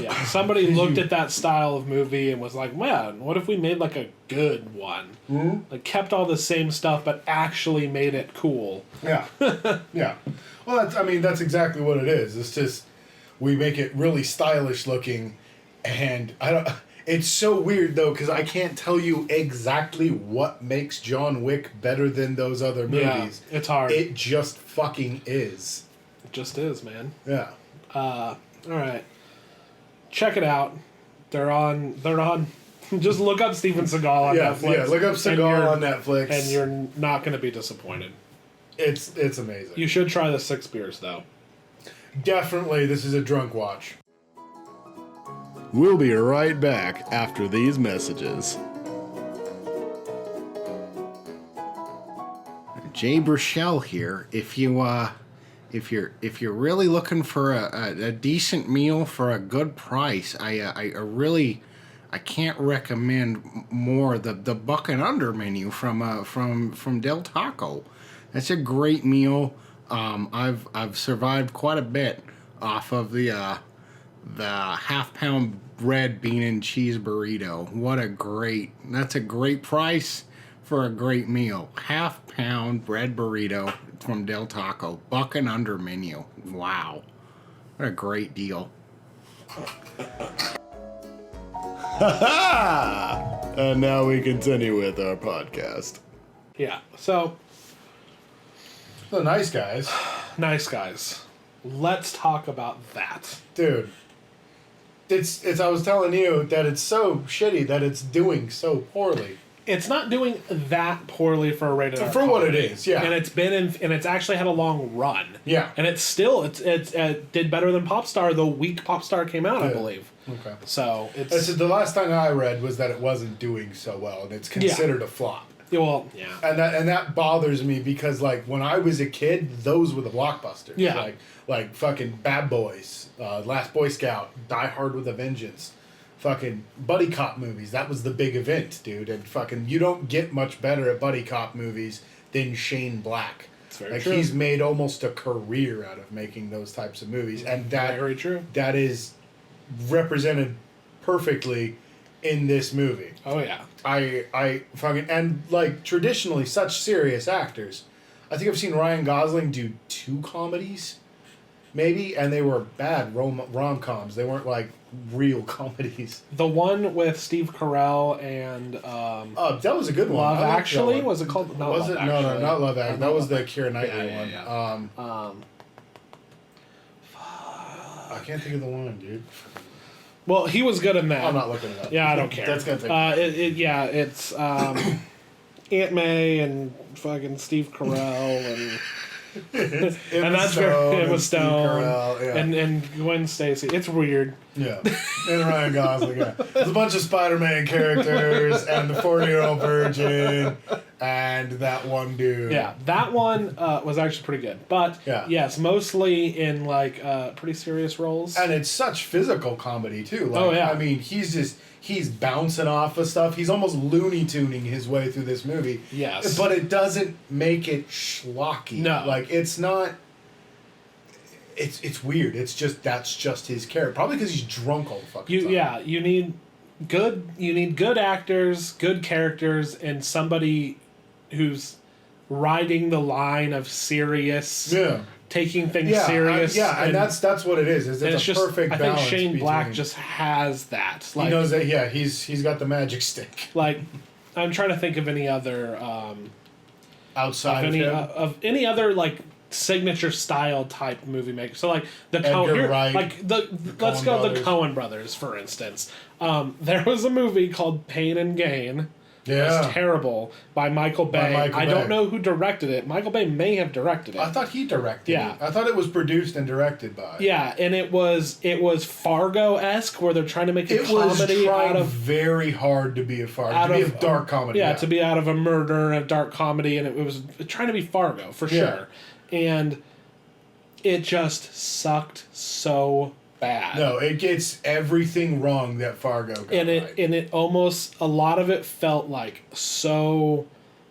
Yeah, somebody looked at that style of movie and was like, man, what if we made like a good one? Mm-hmm. Like kept all the same stuff but actually made it cool. Yeah. Yeah. Well, that's exactly what it is. It's just we make it really stylish looking, and it's so weird though, because I can't tell you exactly what makes John Wick better than those other movies. Yeah, it's hard. It just fucking is. It just is, man. Yeah. All right. Check it out. They're on. Just look up Steven Seagal on Netflix. Yeah, look up Seagal on Netflix. And you're not going to be disappointed. It's amazing. You should try the 6 beers, though. Definitely, this is a drunk watch. We'll be right back after these messages. Jay Burchell here. If you're really looking for a decent meal for a good price, I can't recommend more the Buck and Under menu from Del Taco. That's a great meal. I've survived quite a bit off of the half-pound red bean and cheese burrito. That's a great price for a great meal. Half-pound bread burrito from Del Taco. Buck and Under menu. Wow. What a great deal. And now we continue with our podcast. Yeah, so... The Nice Guys. Nice Guys. Let's talk about that. Dude. It's I was telling you that it's so shitty that it's doing so poorly. It's not doing that poorly for a rated R. For what it is, yeah. And it's actually had a long run. Yeah. And it's did better than Popstar the week Popstar came out, I believe. Okay. So it's the last thing I read was that it wasn't doing so well, and it's considered a flop. Well, yeah. And that bothers me because, like, when I was a kid, those were the blockbusters. Yeah. Like fucking Bad Boys, Last Boy Scout, Die Hard with a Vengeance, fucking buddy cop movies. That was the big event, dude. And fucking you don't get much better at buddy cop movies than Shane Black. It's very like true. He's made almost a career out of making those types of movies, and very true. That is represented perfectly in this movie. Oh yeah. I fucking, and like traditionally such serious actors. I think I've seen Ryan Gosling do 2 comedies, maybe, and they were bad rom-coms. They weren't like real comedies. The one with Steve Carell and that was a good one. Love Actually? Was it called? No, not Love Actually. That was the Keira Knightley one. Yeah. I can't think of the one, dude. Well, he was good in that. I'm not looking it up. Yeah, I don't care. That's gonna take. It's Aunt May and fucking Steve Carell and and that's very Emma Stone and Gwen Stacy. It's weird. Yeah, and Ryan Gosling. Yeah. There's a bunch of Spider-Man characters and the 40-year-old virgin and that one dude. Yeah, that one was actually pretty good. But yes, mostly in like pretty serious roles. And it's such physical comedy too. Like, oh yeah. I mean, he's bouncing off of stuff. He's almost Looney Tuning his way through this movie. Yes. But it doesn't make it schlocky. No. Like, it's not... It's weird. It's just... That's just his character. Probably because he's drunk all the fucking time. Yeah, you need good actors, good characters, and somebody who's riding the line of serious... Yeah. Taking things serious. And that's what it is. It's just perfect balance. I think Shane Black just has that. Like, he knows that. Yeah, he's got the magic stick. Like, I'm trying to think of any other outside of any other like signature style type movie maker. So like the Edgar Wright, let's go brothers. the Coen brothers for instance. There was a movie called Pain and Gain. Yeah. It's terrible by Michael Bay. Michael I Bay. don't know who directed it. Michael Bay may have directed it. I thought he directed Yeah. it. I thought it was produced and directed by. Yeah, and it was Fargo-esque where they're trying to make a It was comedy trying out of very hard to be a Fargo, to be a dark comedy. Yeah, to be out of a murder and a dark comedy, and it was trying to be Fargo for Yeah. sure. And it just sucked so bad. No, it gets everything wrong that Fargo got and right. it almost, a lot of it felt like so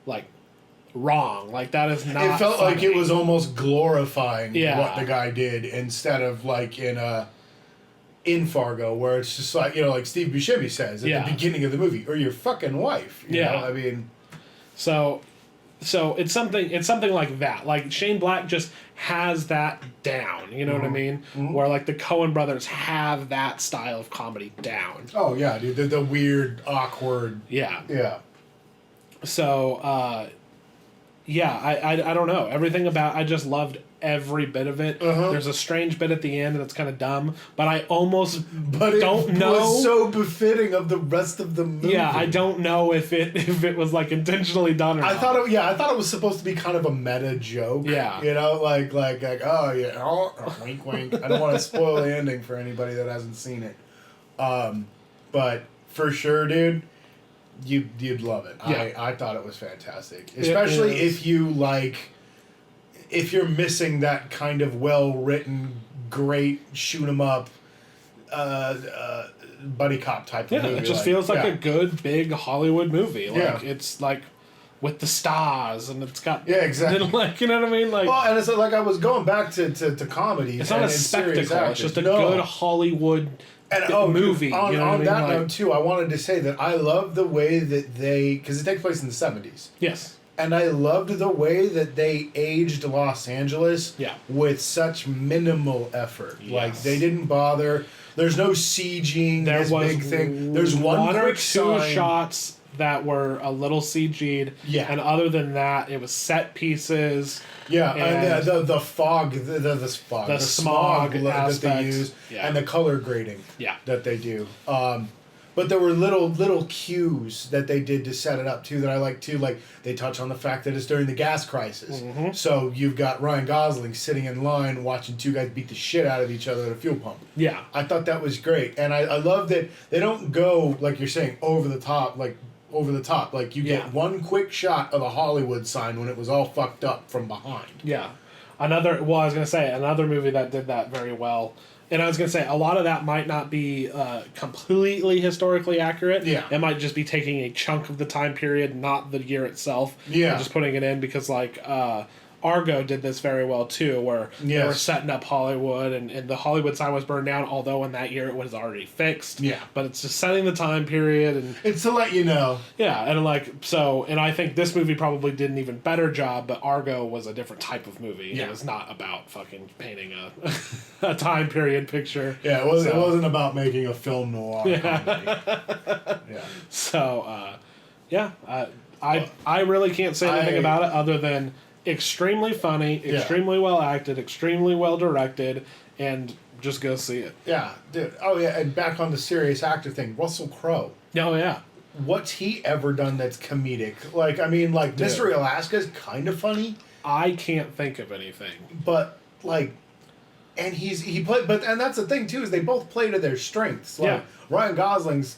like wrong. Like that is not. It felt like it was almost glorifying Yeah. what the guy did instead of like in Fargo, where it's just like, like Steve Buscemi says at Yeah. the beginning of the movie, or your fucking wife. You Yeah. know? I mean, So it's something like that. Like Shane Black just has that down. You know what I mean? Where like the Coen brothers have that style of comedy down. oh yeah, dude, the weird, awkward. Yeah. Yeah. So yeah, I don't know. Everything about, I just loved every bit of it. Uh-huh. There's a strange bit at the end and it's kind of dumb, but I almost But it don't know. was so befitting of the rest of the movie. Yeah, I don't know if it was like intentionally done or I not. thought it was supposed to be kind of a meta joke. Yeah. Like oh yeah, wink wink. I don't want to spoil the ending for anybody that hasn't seen it. But for sure, dude, you'd love it. Yeah. I thought it was fantastic, especially if you're missing that kind of well written, great shoot 'em up, buddy cop type of Yeah, movie. it just feels like yeah. a good big Hollywood movie. Like Yeah. it's like with the stars and it's got Yeah, exactly. Like, you know what I mean? Like Well, and it's like I was going back to comedies. it's not and a serious spectacle. It's actors. just a No. good Hollywood movie. On, you know what I on mean? that Like, note too, I wanted to say that I love the way that because it takes place in the 70s. yes. And I loved the way that they aged Los Angeles Yeah. with such minimal effort. Like Yes. they didn't bother. There's no CGing. There this was big thing. There's one or quick two sign. shots that were a little CG'd. Yeah. And other than that, it was set pieces. Yeah, and And the fog, the smog that they aspect. use, Yeah. and the color grading. Yeah. That they do. But there were little cues that they did to set it up too that I like too. Like they touch on the fact that it's during the gas crisis, so you've got Ryan Gosling sitting in line watching two guys beat the shit out of each other at a fuel pump. Yeah. I thought that was great, and I love that they don't go like you're saying over the top. Like you Yeah. get one quick shot of the Hollywood sign when it was all fucked up from behind. Yeah. I was going to say, another movie that did that very well. And I was going to say, a lot of that might not be completely historically accurate. Yeah. It might just be taking a chunk of the time period, not the year itself. Yeah. And just putting it in because, like, Argo did this very well, too, where they were Yes. setting up Hollywood, and the Hollywood sign was burned down, although in that year it was already fixed. Yeah. But it's just setting the time period, and It's to let you know. yeah, and like so, and I think this movie probably did an even better job. But Argo was a different type of movie. Yeah. It was not about fucking painting a time period picture. Yeah, it wasn't about making a film noir comedy. Yeah. So, I really can't say anything about it other than extremely funny, Yeah. extremely well acted, extremely well directed, and just go see it. Yeah, dude. Oh, yeah, and back on the serious actor thing, Russell Crowe. Oh yeah, What's he ever done that's comedic? Like, I mean, like, Mystery Alaska's kind of funny, I can't think of anything. but, like, and he played, and that's the thing, too, is they both play to their strengths. Like, Yeah. Ryan Gosling's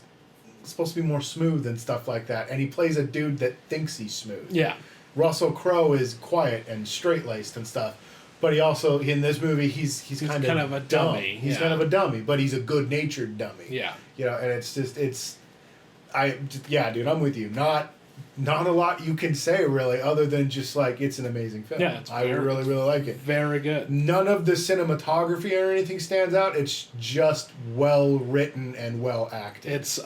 supposed to be more smooth and stuff like that, and he plays a dude that thinks he's smooth. Yeah, Russell Crowe is quiet and straight-laced and stuff. But he also, in this movie, he's kind of a dumb. dummy, He's yeah. kind of a dummy, but he's a good-natured dummy. yeah. You know, and it's just, yeah, dude, I'm with you. Not a lot you can say, really, other than just, like, it's an amazing film. Yeah, it's I very- really, really like it. Very good. None of the cinematography or anything stands out. It's just well-written and well-acted. It's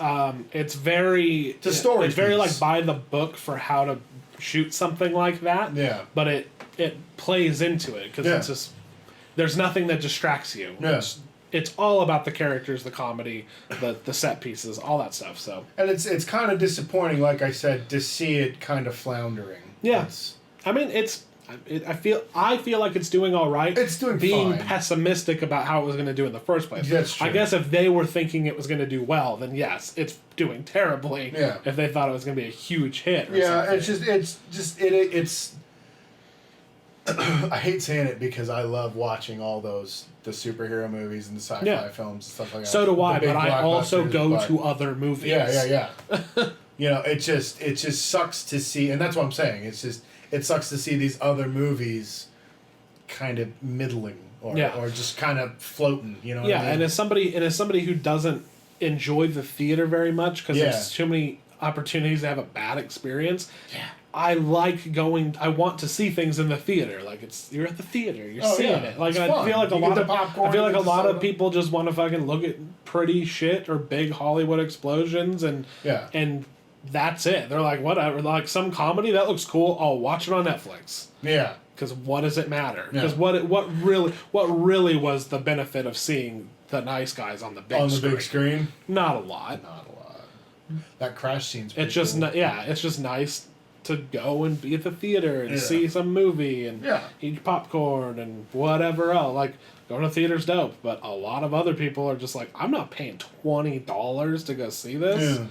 very It's a story It's very piece. like by the book for how to shoot something like that. Yeah. But it plays into it because Yeah. it's just there's nothing that distracts you. Yeah. It's all about the characters, the comedy, the set pieces, all that stuff. So And it's kind of disappointing, like I said, to see it kind of floundering. yeah, It's- I mean it's I feel like it's doing all right. It's doing being fine. pessimistic about how it was going to do in the first place. That's true. I guess if they were thinking it was going to do well, then yes, it's doing terribly. Yeah. If they thought it was going to be a huge hit. Or Yeah, something. it's I hate saying it because I love watching all the superhero movies and the sci-fi Yeah. films and stuff like that. So do I, The big but I also blockbusters, go but- to other movies. Yeah. You know, it just sucks to see, and that's what I'm saying. It sucks to see these other movies kind of middling or just kind of floating. You know? What Yeah, I mean? and as somebody who doesn't enjoy the theater very much because Yeah. there's too many opportunities to have a bad experience. Yeah. I like going. I want to see things in the theater. Like you're at the theater. You're Oh, seeing yeah. it. Like It's I fun. feel like You a get lot the of popcorn, I feel like you a get the lot of soda. people just want to fucking look at pretty shit or big Hollywood explosions and Yeah. and that's it. They're like whatever. Like some comedy that looks cool. I'll watch it on Netflix. Yeah. Because what does it matter? Yeah. Because what really was the benefit of seeing the nice guys on the big On the screen? big screen. Not a lot. Not a lot. That crash scene's. It's just it's just nice to go and be at the theater and Yeah. see some movie and Yeah. eat popcorn and whatever else. Like going to the theater's dope, but a lot of other people are just like, I'm not paying $20 to go see this. Yeah.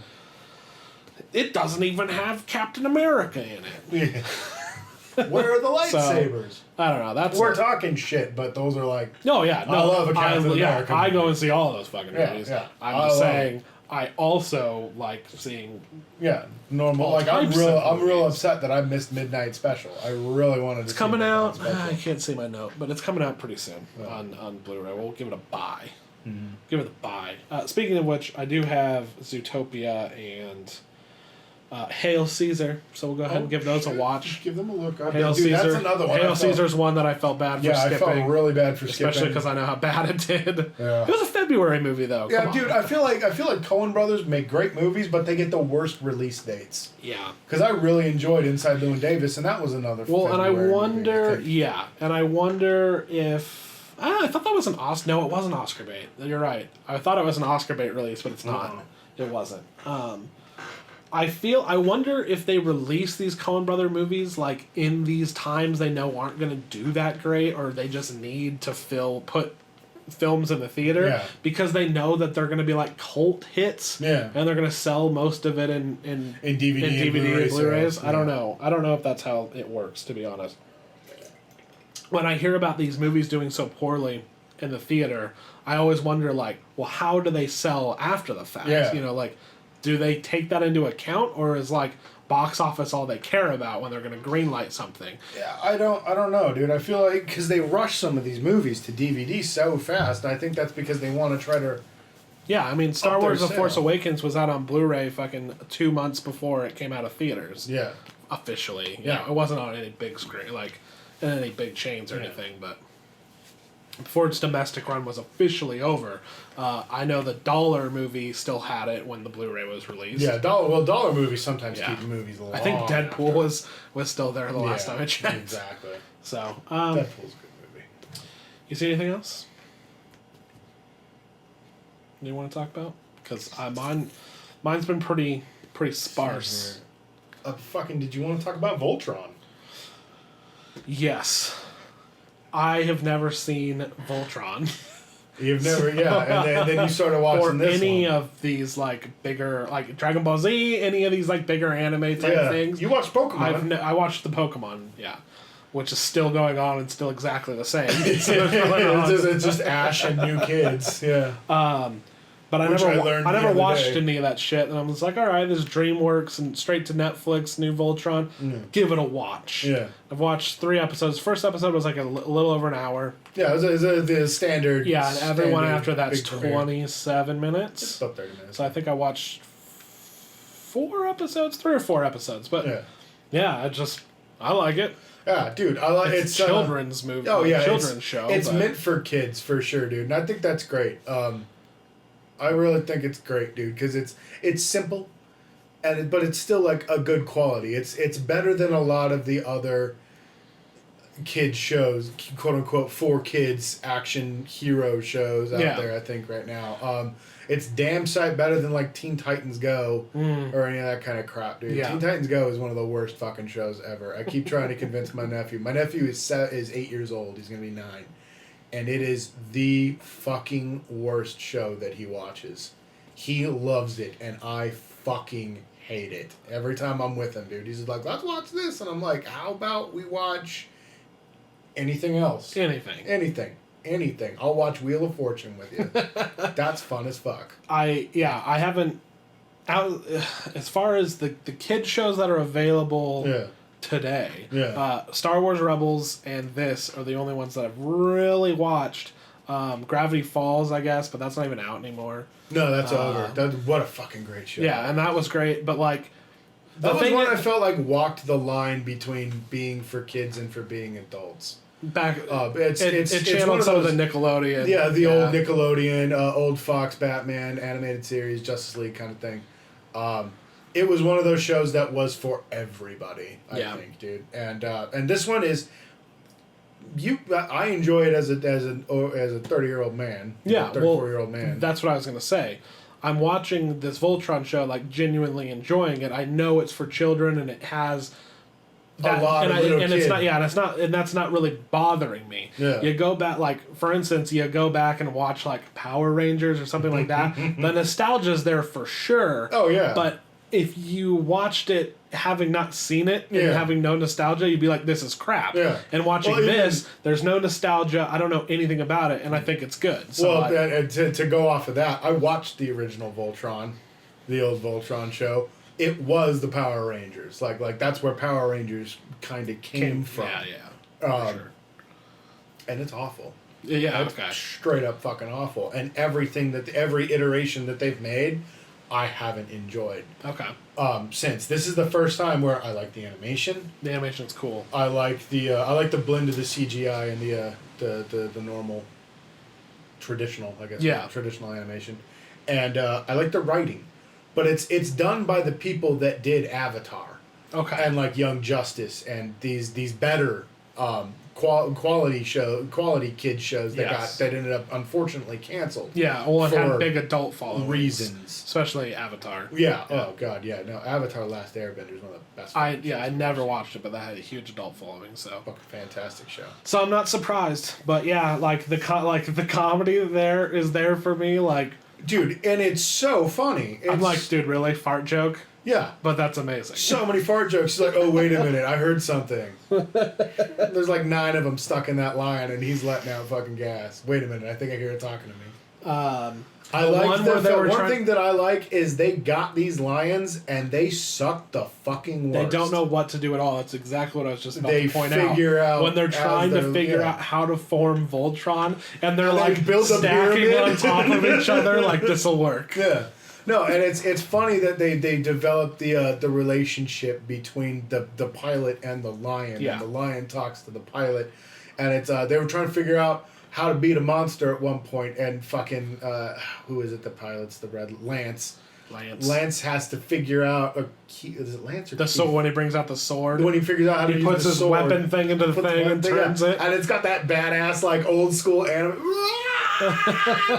It doesn't even have Captain America in it. Yeah. Where are the lightsabers? I don't know. That's We're talking shit, but those are like. No, yeah, no. I love a Captain America I go movie. and see all of those fucking Yeah, movies. yeah. I'm I just love saying, I also like seeing. Yeah, normal. All Like I'm types real. of I'm real movies. upset that I missed Midnight Special. I really wanted to. It's see coming Midnight out. Special. I can't see my note, but it's coming out pretty soon Yeah. on Blu-ray. We'll give it a buy. Mm-hmm. Give it a buy. Speaking of which, I do have Zootopia and Hail Caesar, so we'll go ahead and give those a watch. Give them a look. Hail Dude, Caesar. That's another one. Hail I felt- Caesar's one that I felt bad for Yeah, I skipping. felt really bad for Especially skipping. because I know how bad it did. Yeah. It was a February movie, though. Yeah, Come on. dude, I feel like Coen Brothers make great movies, but they get the worst release dates. Yeah. Because I really enjoyed Inside Llewyn Davis, and that was another. Well, and I February movie, wonder, think. yeah, and I wonder if I thought that was an Oscar. No, it wasn't Oscar bait. You're right. I thought it was an Oscar bait release, but it's not. Uh-uh. It wasn't. I wonder if they release these Coen Brother movies like in these times they know aren't going to do that great, or they just need to put films in the theater Yeah. because they know that they're going to be like cult hits. Yeah. And they're going to sell most of it in DVD, in DVD and Blu-rays, Blu-rays. yeah. I don't know. I don't know if that's how it works, to be honest. When I hear about these movies doing so poorly in the theater, I always wonder, like, well, how do they sell after the fact? Yeah. You know, like, do they take that into account, or is like box office all they care about when they're going to greenlight something? Yeah, I don't know, dude. I feel like because they rush some of these movies to DVD so fast, and I think that's because they want to try to. Yeah, I mean, Star Up their Wars: The Force sale. Awakens was out on Blu-ray fucking 2 months before it came out of theaters. Yeah. Officially, Yeah. yeah, it wasn't on any big screen, like in any big chains or Yeah. anything, but before its domestic run was officially over, I know the Dollar movie still had it when the Blu-ray was released. Yeah, dollar movies sometimes Yeah. keep movies long. I think Deadpool was still there the last time I checked. Exactly. So, Deadpool's a good movie. you see anything else you want to talk about? Because mine's been pretty sparse. Did you want to talk about Voltron? Yes. I have never seen Voltron. You've never, yeah, and then you started watching or this any one. of these like bigger, like Dragon Ball Z, any of these like bigger anime type Yeah. things. You watched Pokemon. I watched the Pokemon, yeah, which is still going on and still exactly the same. it's, So there's really not- just Ash and new kids. Yeah. But I Which never, I learned I the never other watched day. any of that shit, and I was like, all right, there's DreamWorks and straight to Netflix, new Voltron, give it a watch. Yeah. I've watched 3 episodes. First episode was like a little over an hour. Yeah, it was the standard. Yeah, and everyone standard after that's big premiere. 27 It's minutes. about 30 minutes. So I think I watched 3 or 4 episodes, but Yeah. I like it. Yeah, dude, I like It's a children's movie. Oh yeah, children's show. It's but meant for kids for sure, dude, and I think that's great. I really think it's great, dude, because it's simple, but it's still like a good quality. It's better than a lot of the other kids shows, quote unquote, for kids action hero shows out there. I think right now, it's damn sight better than like Teen Titans Go or any of that kind of crap, dude. Yeah. Teen Titans Go is one of the worst fucking shows ever. I keep trying to convince my nephew. My nephew is 8 years old. He's gonna be 9, and it is the fucking worst show that he watches. He loves it, and I fucking hate it. Every time I'm with him, dude, he's just like, let's watch this. And I'm like, how about we watch anything else? Anything. I'll watch Wheel of Fortune with you. That's fun as fuck. I haven't... as far as the kid shows that are available today, Star Wars Rebels and this are the only ones that I've really watched. Gravity Falls, I guess, but that's not even out anymore. No, that's over. What a fucking great show. Yeah, and that was great, but like... That was one I felt like walked the line between being for kids and for being adults. It channeled some of the Nickelodeon. Yeah, the old Nickelodeon, old Fox Batman animated series, Justice League kind of thing. It was one of those shows that was for everybody, I think, dude. And this one is... I enjoy it as a 30-year-old man. Yeah, 34-year-old man. That's what I was gonna say. I'm watching this Voltron show, like genuinely enjoying it. I know it's for children, and it has a lot of little kids. And that's not really bothering me. Yeah. You go back, like for instance, you go back and watch like Power Rangers or something like that. The nostalgia's there for sure. Oh yeah. But if you watched it having not seen it and having no nostalgia, you'd be like, this is crap. Yeah. And watching this, there's no nostalgia. I don't know anything about it, and I think it's good. So to go off of that, I watched the original Voltron, the old Voltron show. It was the Power Rangers. Like that's where Power Rangers kind of came from. For sure. And it's awful. Yeah, it's straight up fucking awful. And every iteration that they've made, I haven't enjoyed. Okay. Since this is the first time where I like the animation. The animation's cool. I like the blend of the CGI and the normal traditional, I guess. Yeah. Traditional animation, and I like the writing, but it's done by the people that did Avatar. Okay. And like Young Justice and these better quality kid shows that ended up unfortunately canceled. Yeah, well, it had big adult following reasons, especially Avatar. Yeah. Oh god, yeah. No, Avatar: Last Airbender is one of the best. I never watched it, but that had a huge adult following. So fucking fantastic show. So I'm not surprised, but yeah, like the comedy there is there for me, like. Dude, and it's so funny. I'm like, dude, really? Fart joke? Yeah. But that's amazing. So many fart jokes. He's like, oh, wait a minute, I heard something. There's like 9 of them stuck in that line, and he's letting out fucking gas. Wait a minute, I think I hear it talking to me. I like one thing that I like is they got these lions, and they suck the fucking worst. They don't know what to do at all. That's exactly what I was just about to point out. When they're trying to figure out how to form Voltron, and they're like stacking on top of each other, like, this'll work. Yeah. No, and it's funny that they developed the relationship between the pilot and the lion. Yeah. And the lion talks to the pilot, and it's they were trying to figure out how to beat a monster at one point, and fucking who is it? The pilot's the red Lance. Lance has to figure out is it Lance or the sword when he brings out the sword. When he figures out how to use the sword, he puts his weapon thing into the thing and turns it, and it's got that badass like old school anime.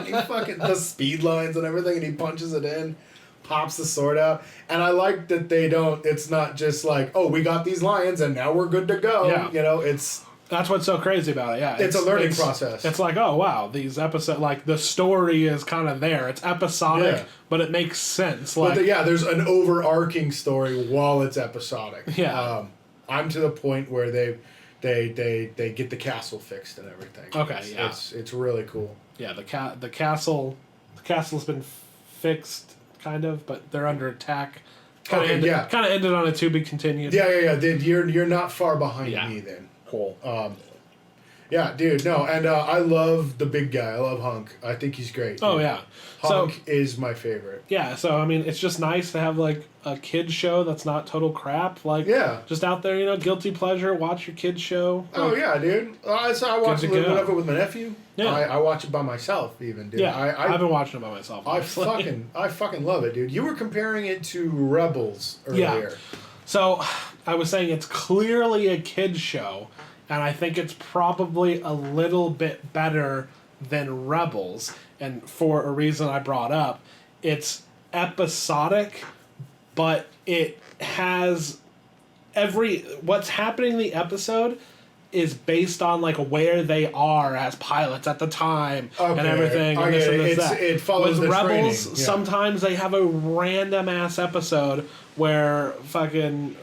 He fucking the speed lines and everything, and he punches it in, pops the sword out, and I like that they don't. It's not just like, oh, we got these lions and now we're good to go. Yeah. You know, it's. That's what's so crazy about it, yeah. It's a learning process. It's like, oh, wow, these episodes, like, the story is kind of there. It's episodic, but it makes sense. Like, there's an overarching story while it's episodic. Yeah. I'm to the point where they get the castle fixed and everything. Okay, It's really cool. Yeah, the castle's been fixed, kind of, but they're under attack. Kind of ended on a to be continued. Yeah. You're not far behind me then. Cool. Yeah, dude, no, and I love the big guy. I love Hunk. I think he's great. Oh, yeah. Hunk is my favorite. Yeah, so, I mean, it's just nice to have, like, a kid's show that's not total crap. Like, just out there, you know, guilty pleasure, watch your kid's show. Oh, yeah, dude. So I watch a little bit of it with my nephew. Yeah. I watch it by myself, even, dude. Yeah, I've been watching it by myself. I fucking love it, dude. You were comparing it to Rebels earlier. Yeah. So, I was saying it's clearly a kid's show. and I think it's probably a little bit better than Rebels. And for a reason I brought up, it's episodic, but it has what's happening in the episode is based on like where they are as pilots at the time and everything and this and this that. It follows With the Rebels, training. Yeah. sometimes they have a random ass episode where fucking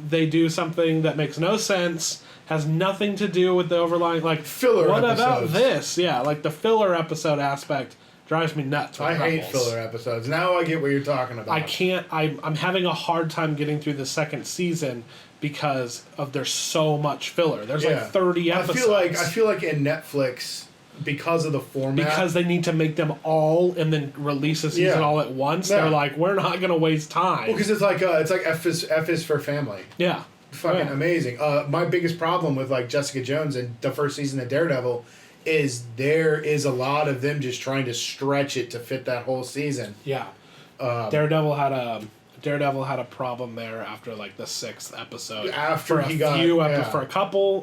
they do something that makes no sense, has nothing to do with the overlying like Filler What episodes. about this? Yeah, like the filler episode aspect drives me nuts. With I hate Rebels. filler episodes. Now I get what you're talking about. I can't. I'm having a hard time getting through the second season because of there's so much filler. There's like 30 episodes. I feel like in Netflix, because of the format, because they need to make them all and then release a season all at once. Yeah. They're like, we're not gonna waste time. because it's like F is for family. Yeah, Fucking Yeah. amazing. My biggest problem with like Jessica Jones and the first season of Daredevil is there is a lot of them just trying to stretch it to fit that whole season. Yeah. Daredevil had a problem there after like the 6th episode. After for he a got- few yeah. for a couple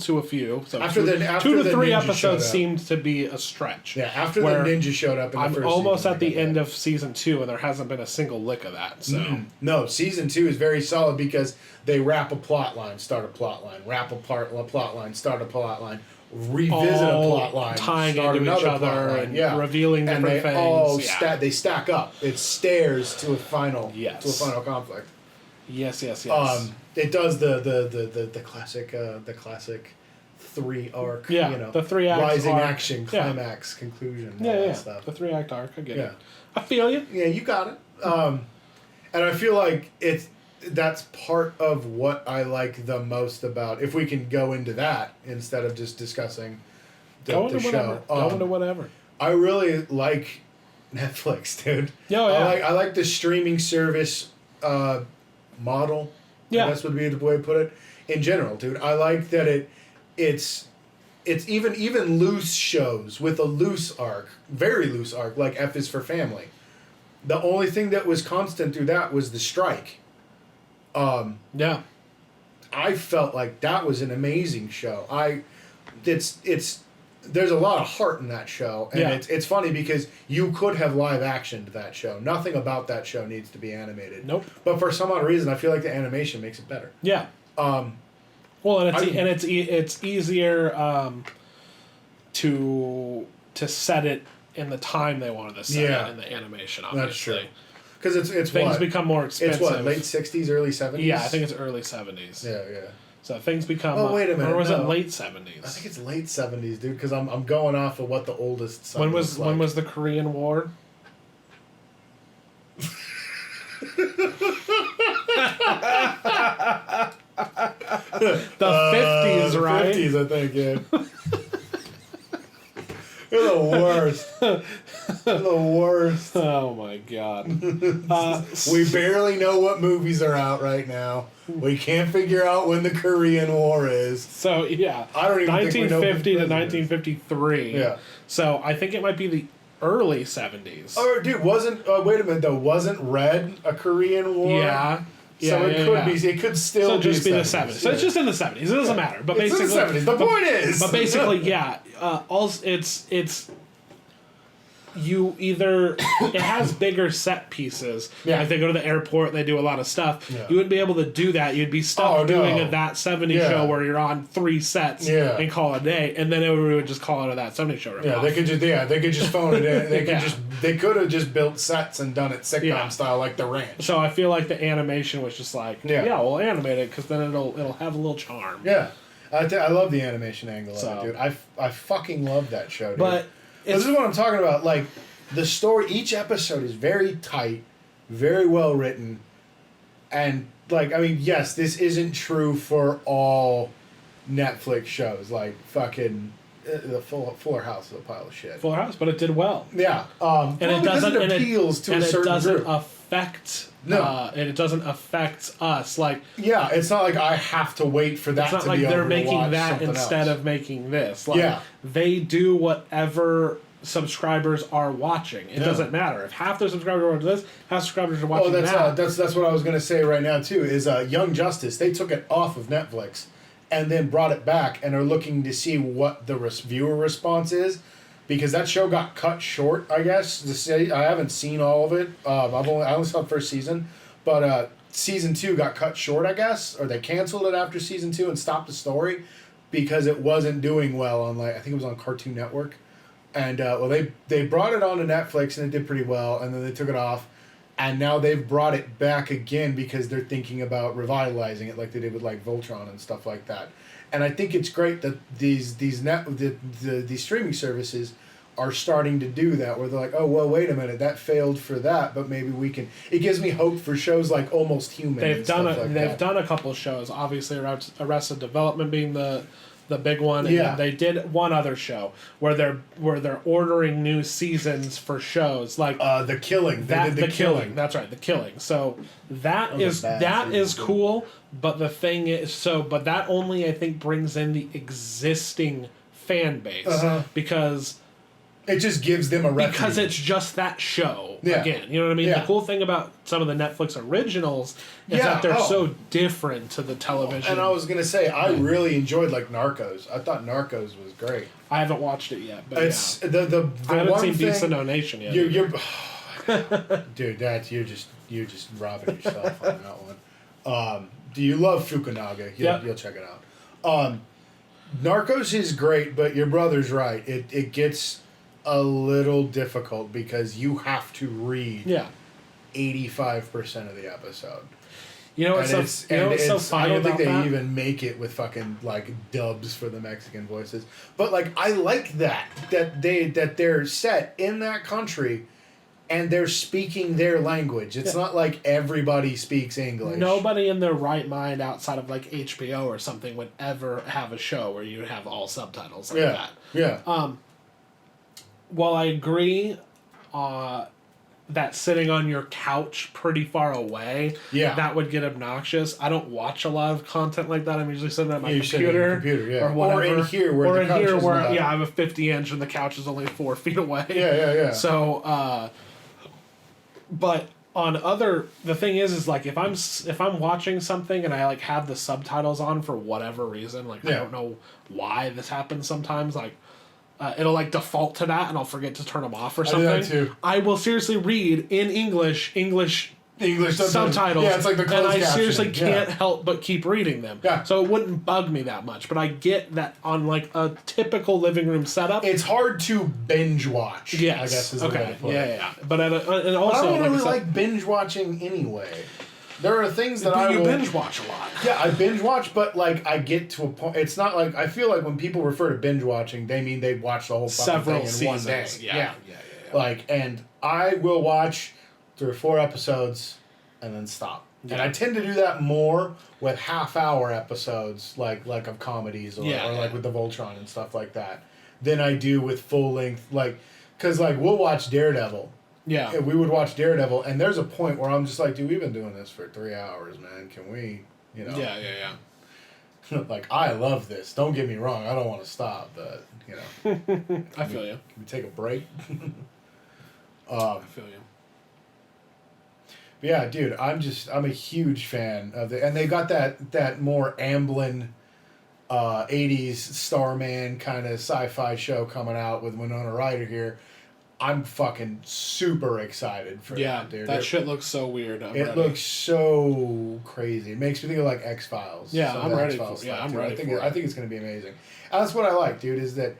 to a few. So After two, the- two to the three ninja showed episodes up. seemed to be a stretch. Yeah, after Where the ninja showed up in the I'm first almost season, at the I got end that. of season 2 and there hasn't been a single lick of that. So No, season 2 is very solid because they wrap a plot line, start a plot line, wrap a plot line, start a plot line, revisit a all plot line, tying start into each another plot other line, and revealing and different they things. all Yeah. they stack up. It stairs to a final Yes. conflict. Yes. It does the classic 3 arc. Yeah, you know, the 3 act rising arc. action, Yeah. climax, conclusion, all Yeah, that yeah. stuff. The 3 act arc. I get Yeah. it. I feel you. Yeah, you got it. And I feel like that's part of what I like the most about. If we can go into that instead of just discussing Go the into whatever. show, Go into whatever. I really like Netflix, dude. Yeah, yeah. I like the streaming service model. Yeah. I guess would be the way to put it. In general, dude, I like that it's even loose shows with a loose arc, very loose arc, like F is for Family. The only thing that was constant through that was the strike. Yeah. I felt like that was an amazing show. There's a lot of heart in that show, and Yeah. it's funny because you could have live actioned that show. Nothing about that show needs to be animated. Nope. But for some odd reason, I feel like the animation makes it better. Yeah. Well, and it's easier to set it in the time they wanted to set Yeah. it in the animation. Obviously, That's true. Because it's things what? become more expensive. It's what, late 60s, early 70s? Yeah, I think it's early 70s. Yeah. So things become. Oh, wait a minute, Or was no. it late 70s? I think it's late 70s, dude, because I'm going off of what the oldest son when was like. when was the Korean War? The 50s, right? 50s, I think, yeah. You're the worst. You're the worst. Oh my god. We barely know what movies are out right now. We can't figure out when the Korean War is. So yeah, I don't even think we know who 1950 to the president is. 1953. Yeah. So I think it might be the early 70s. Oh, dude, wait a minute though. Wasn't Red a Korean War? Yeah. So it could be. It could still So just be the 70s. 70s. So it's just in the 70s. It doesn't matter. But It's in basically, the 70s. The point is. But basically, yeah. It's you either it has bigger set pieces. Yeah. Like they go to the airport, they do a lot of stuff. Yeah. You wouldn't be able to do that. You'd be stuck Oh, doing no. a That 70s Yeah. show where you're on 3 sets Yeah. and call it a day, and then everyone would just call it a That 70s show. Yeah, they could just phone it in. Yeah. They could have just built sets and done it sitcom Yeah. style like The Ranch. So I feel like the animation was just like, Yeah. we'll animate it because then it'll have a little charm. Yeah, I love the animation angle of So- it, dude. I fucking love that show, dude. But this is what I'm talking about. Like the story, each episode is very tight, very well written, and like I mean, yes, this isn't true for all Netflix shows. Like fucking the Fuller House is a pile of shit. Fuller House, but it did well. Yeah, And it doesn't it appeals to and a it certain doesn't group. affect No. and it doesn't affect us. Like Yeah, it's not like I have to wait for that it's not to like be they're over to making watch that something instead else. of making this. Like Yeah. they do whatever subscribers are watching. It Yeah. doesn't matter. If half their subscribers are watching this, half subscribers are watching Oh, that. that's what I was gonna say right now too. Is Young Justice? They took it off of Netflix, and then brought it back and are looking to see what the viewer response is, because that show got cut short. I guess I haven't seen all of it. I only saw the first season, but season 2 got cut short. I guess, or they canceled it after season 2 and stopped the story because it wasn't doing well on, like, I think it was on Cartoon Network, and they brought it onto Netflix and it did pretty well, and then they took it off. And now they've brought it back again because they're thinking about revitalizing it like they did with, like, Voltron and stuff like that. And I think it's great that these streaming services are starting to do that, where they're like, oh, well, wait a minute, that failed for that, but maybe we can. It gives me hope for shows like Almost Human. They've done a couple shows. Obviously, Arrested Development being the big one, and then they did one other show where they're ordering new seasons for shows like The Killing. The Killing. That's right, The Killing. So that is cool, but the thing is, but that only, I think, brings in the existing fan base because it just gives them a revenue. Because it's just that show again. You know what I mean? Yeah. The cool thing about some of the Netflix originals is that they're so different to the television. And I was gonna say, I really enjoyed, like, Narcos. I thought Narcos was great. I haven't watched it yet, but it's the I haven't one seen thing, Beast of No Nation yet. You're dude, you're just robbing yourself on that one. Do you love Fukunaga? You'll check it out. Narcos is great, but your brother's right. It gets a little difficult because you have to read 85% of the episode. You know what's so funny I don't think about they that? even make it with fucking, like, dubs for the Mexican voices. But, like, I like that they're set in that country and they're speaking their language. It's not like everybody speaks English. Nobody in their right mind outside of, like, HBO or something would ever have a show where you have all subtitles like that. Yeah. While I agree that sitting on your couch pretty far away, that would get obnoxious. I don't watch a lot of content like that. I'm usually sitting at my computer or whatever. Or in here where I have a 50-inch and the couch is only 4 feet away. Yeah. So, but on the thing is like if I'm watching something and I, like, have the subtitles on for whatever reason, like I don't know why this happens sometimes, like. It'll, like, default to that, and I'll forget to turn them off or something. I do that too. I will seriously read in English subtitles. Yeah, it's like the closed and I captioning. seriously can't help but keep reading them. Yeah. So it wouldn't bug me that much. But I get that on, like, a typical living room setup. It's hard to binge watch. Yes. I guess is the way to put it. Yeah. But and also, But I don't really I said, like binge watching anyway. There are things that you binge watch a lot. Yeah, I binge watch, but, like, I get to a point. It's not like, I feel like when people refer to binge watching, they mean they watch the whole fucking Several thing in one day. seasons. Yeah. Like, and I will watch 3 or 4 episodes and then stop. Yeah. And I tend to do that more with half-hour episodes, like of comedies or like with the Voltron and stuff like that, than I do with full-length, like, because, like, we'll watch Daredevil. Yeah. We would watch Daredevil, and there's a point where I'm just like, dude, we've been doing this for 3 hours, man. Can we, Yeah. like, I love this. Don't get me wrong. I don't want to stop, but, I feel you. Can we take a break? I feel you. Yeah, dude, I'm a huge fan of and they got that more Amblin 80s Starman kind of sci-fi show coming out with Winona Ryder here. I'm fucking super excited for that, dude. That shit looks so weird. It looks so crazy. It makes me think of, like, X-Files. Yeah, I'm ready for it. I think it's going to be amazing. And that's what I like, dude, is that,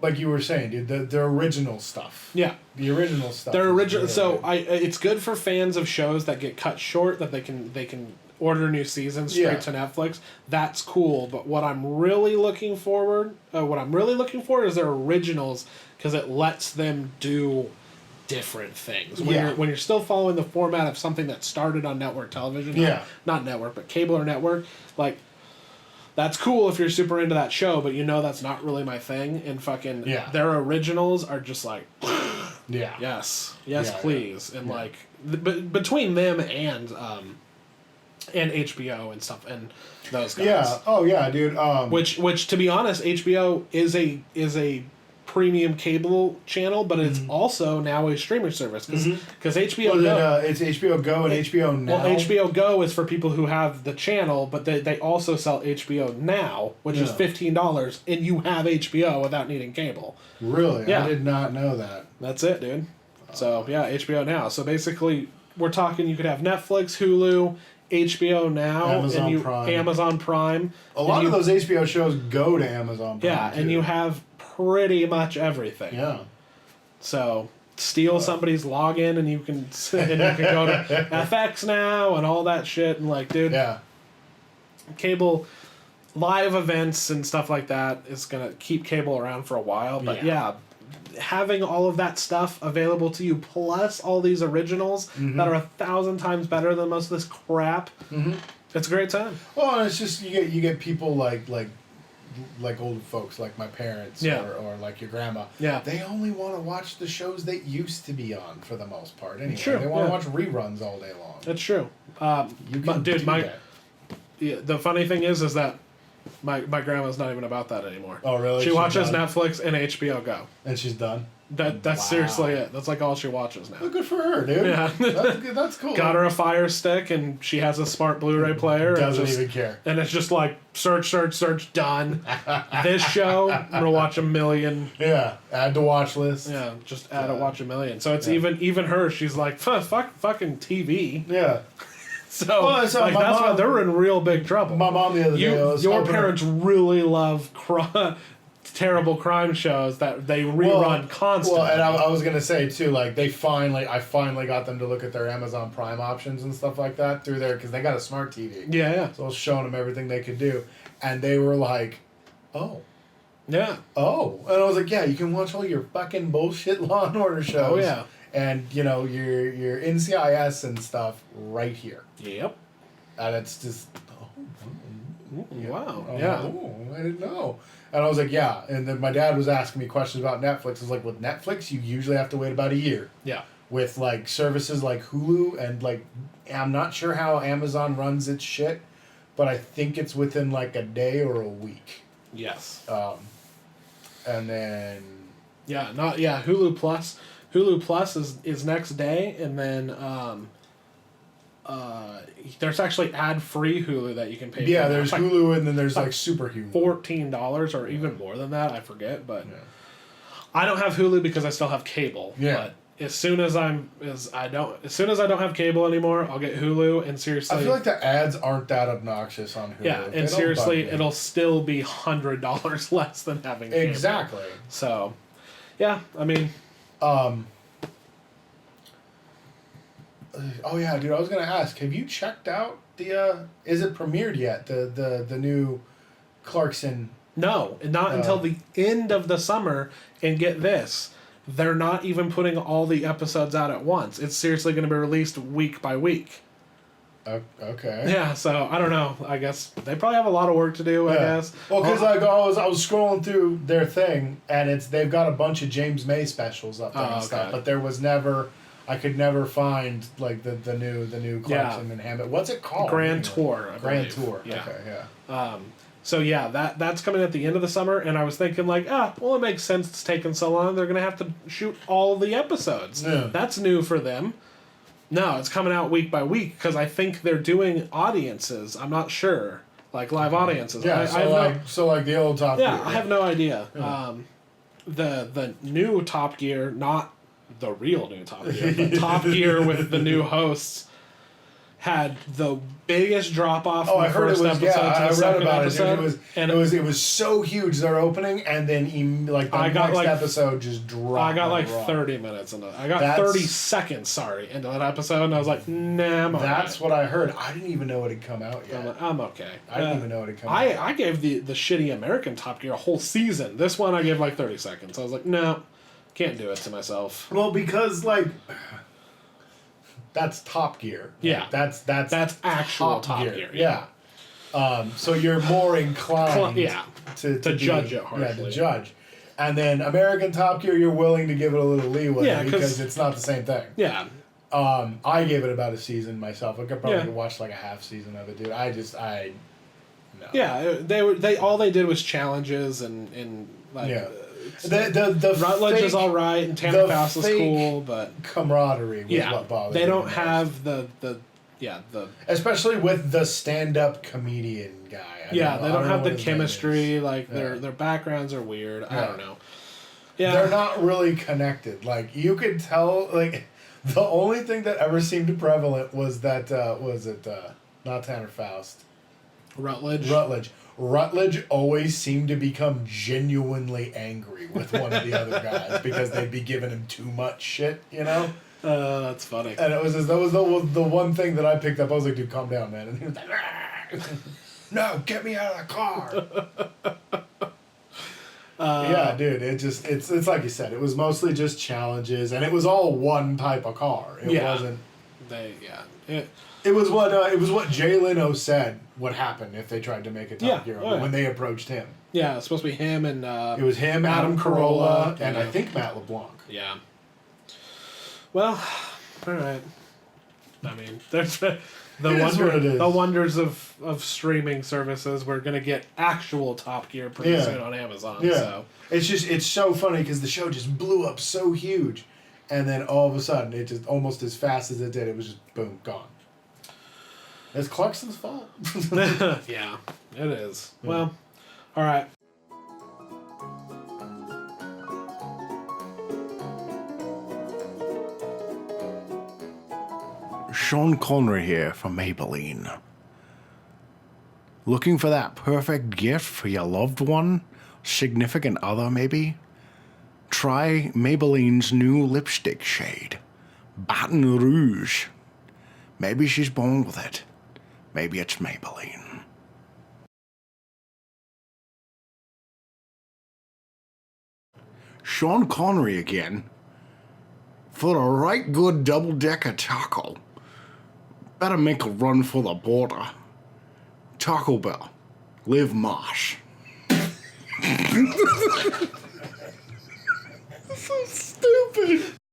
like you were saying, dude, the original stuff. Yeah. The original stuff. They're original. Really So good. it's good for fans of shows that get cut short that they can order new seasons straight to Netflix. That's cool. But what I'm really looking for is their originals, because it lets them do different things. When you're still following the format of something that started on network television. Not network, but cable or network. Like, that's cool if you're super into that show, but that's not really my thing. And fucking their originals are just like, yes, please. And like, between them and HBO and stuff and those guys. Yeah. Oh yeah, dude. Which to be honest, HBO is a premium cable channel, but it's also now a streaming service because HBO Well, Go. it's HBO Go and HBO Now. Well, HBO Go is for people who have the channel, but they also sell HBO Now, which is $15, and you have HBO without needing cable. Really? Yeah. I did not know that. That's it, dude. So, yeah, HBO Now. So, basically, we're talking you could have Netflix, Hulu, HBO Now, Amazon Prime. A lot of those HBO shows go to Amazon Prime. Yeah, too. and you have pretty much everything. Yeah. So, steal somebody's login, and you can go to FX Now and all that shit. And, like, dude, Yeah. cable live events and stuff like that is going to keep cable around for a while. But, yeah having all of that stuff available to you, plus all these originals that are 1,000 times better than most of this crap, it's a great time. Well, and it's just you get people like old folks like my parents or like your grandma. Yeah. They only want to watch the shows that used to be on for the most part. Anyway, True, they want to watch reruns all day long. That's true. The funny thing is that my grandma's not even about that anymore. Oh, really? She She's watches done? Netflix and HBO Go. And she's done? That's seriously it. That's like all she watches now. Well, good for her, dude. Yeah. That's cool. Got her a Fire Stick, and she has a smart Blu-ray player. Doesn't even care. And it's just like, search, done. This show, I'm going to watch 1 million. Yeah, add to watch list. Yeah, just add a watch 1 million. So it's even her, she's like, fucking TV. Yeah. So, that's why they're in real big trouble. My mom the other day your parents really love terrible crime shows that they rerun constantly. Well, and I was gonna say too, like I finally got them to look at their Amazon Prime options and stuff like that through there because they got a smart TV. Yeah. So I was showing them everything they could do, and they were like, "Oh, yeah, oh," and I was like, "Yeah, you can watch all your fucking bullshit Law and Order shows." Oh yeah. And your NCIS and stuff right here. Yep. And it's just wow. Oh, Yeah. I didn't know. And I was like, yeah. And then my dad was asking me questions about Netflix. I was like, with Netflix, you usually have to wait about a year. Yeah. With like services like Hulu and like, I'm not sure how Amazon runs its shit, but I think it's within like a day or a week. Yes. And then. Yeah. Hulu Plus. Hulu Plus is next day, and then there's actually ad-free Hulu that you can pay for. Yeah, there's Hulu, and then there's like Super Hulu. $14 or even more than that, I forget, but I don't have Hulu because I still have cable. Yeah. But as soon as I don't have cable anymore, I'll get Hulu, and seriously, I feel like the ads aren't that obnoxious on Hulu. yeah, and seriously, it'll still be $100 less than having cable. Exactly. So, yeah, I mean. Oh yeah, dude! I was gonna ask. Have you checked out the? Is it premiered yet? The new Clarkson. No, not until the end of the summer. And get this, they're not even putting all the episodes out at once. It's seriously going to be released week by week. Okay. Yeah, so I don't know. I guess they probably have a lot of work to do. I guess. Well, because I was scrolling through their thing, and they've got a bunch of James May specials up there and stuff, but there was never. I could never find like the new Clarkson and Hammett. What's it called? Grand Tour. Grand Tour. Yeah. Okay. Yeah. So yeah, that's coming at the end of the summer, and I was thinking like, well, it makes sense. It's taken so long. They're gonna have to shoot all the episodes. Yeah. That's new for them. No, it's coming out week by week because I think they're doing audiences. I'm not sure, like live audiences. Yeah. So like the old Top Gear. Yeah, I have no idea. Yeah. The new Top Gear, not the real new Top Gear, but Top Gear with the new hosts, had the biggest drop off. Oh, I heard it was. I read about it. It was so huge their opening, and then the next episode just dropped. I got like 30 minutes into it. I got 30 seconds. Sorry, into that episode, and I was like, nah. That's what I heard. I didn't even know it had come out yet. I'm okay. I didn't even know it had come out. I gave the shitty American Top Gear a whole season. This one I gave like 30 seconds. I was like, no, can't do it to myself. Well, because that's Top Gear. Yeah. That's actual Top Gear. Yeah. So you're more inclined to judge it harshly. Yeah, to judge. And then American Top Gear, you're willing to give it a little leeway because it's not the same thing. Yeah. I gave it about a season myself. I could probably watch like a half season of it, dude. No. Yeah, they all they did was challenges and The Rutledge fake is all right, and Tanner the Faust is fake cool, but camaraderie was yeah, what bothered they me don't the most. have the Especially with the stand-up comedian guy. they don't know have what the his name chemistry. is. Like Yeah. their backgrounds are weird. I Yeah. don't know. Yeah, They're not really connected. Like you could tell. Like the only thing that ever seemed prevalent was that not Tanner Faust. Rutledge. Rutledge always seemed to become genuinely angry with one of the other guys because they'd be giving him too much shit, you know. That's funny. And it was that was the one thing that I picked up. I was like, dude, calm down, man. And he was like, no, get me out of the car. Yeah, dude. It's like you said. It was mostly just challenges, and it was all one type of car. It wasn't. It was what Jay Leno said would happen if they tried to make a Top Gear when they approached him. Yeah, it's supposed to be him and. It was him, Adam Carolla, and I think Matt LeBlanc. Yeah. Well, all right. I mean, there's the wonders of streaming services. We're gonna get actual Top Gear pretty soon on Amazon. Yeah. So. It's so funny because the show just blew up so huge, and then all of a sudden it just almost as fast as it did, it was just boom gone. It's Clarkson's fault. Yeah, it is. Well, all right. Sean Connery here from Maybelline. Looking for that perfect gift for your loved one? Significant other, maybe? Try Maybelline's new lipstick shade, Baton Rouge. Maybe she's born with it. Maybe it's Maybelline. Sean Connery again. For a right good double-decker taco. Better make a run for the border. Taco Bell. Live Mosh. So stupid.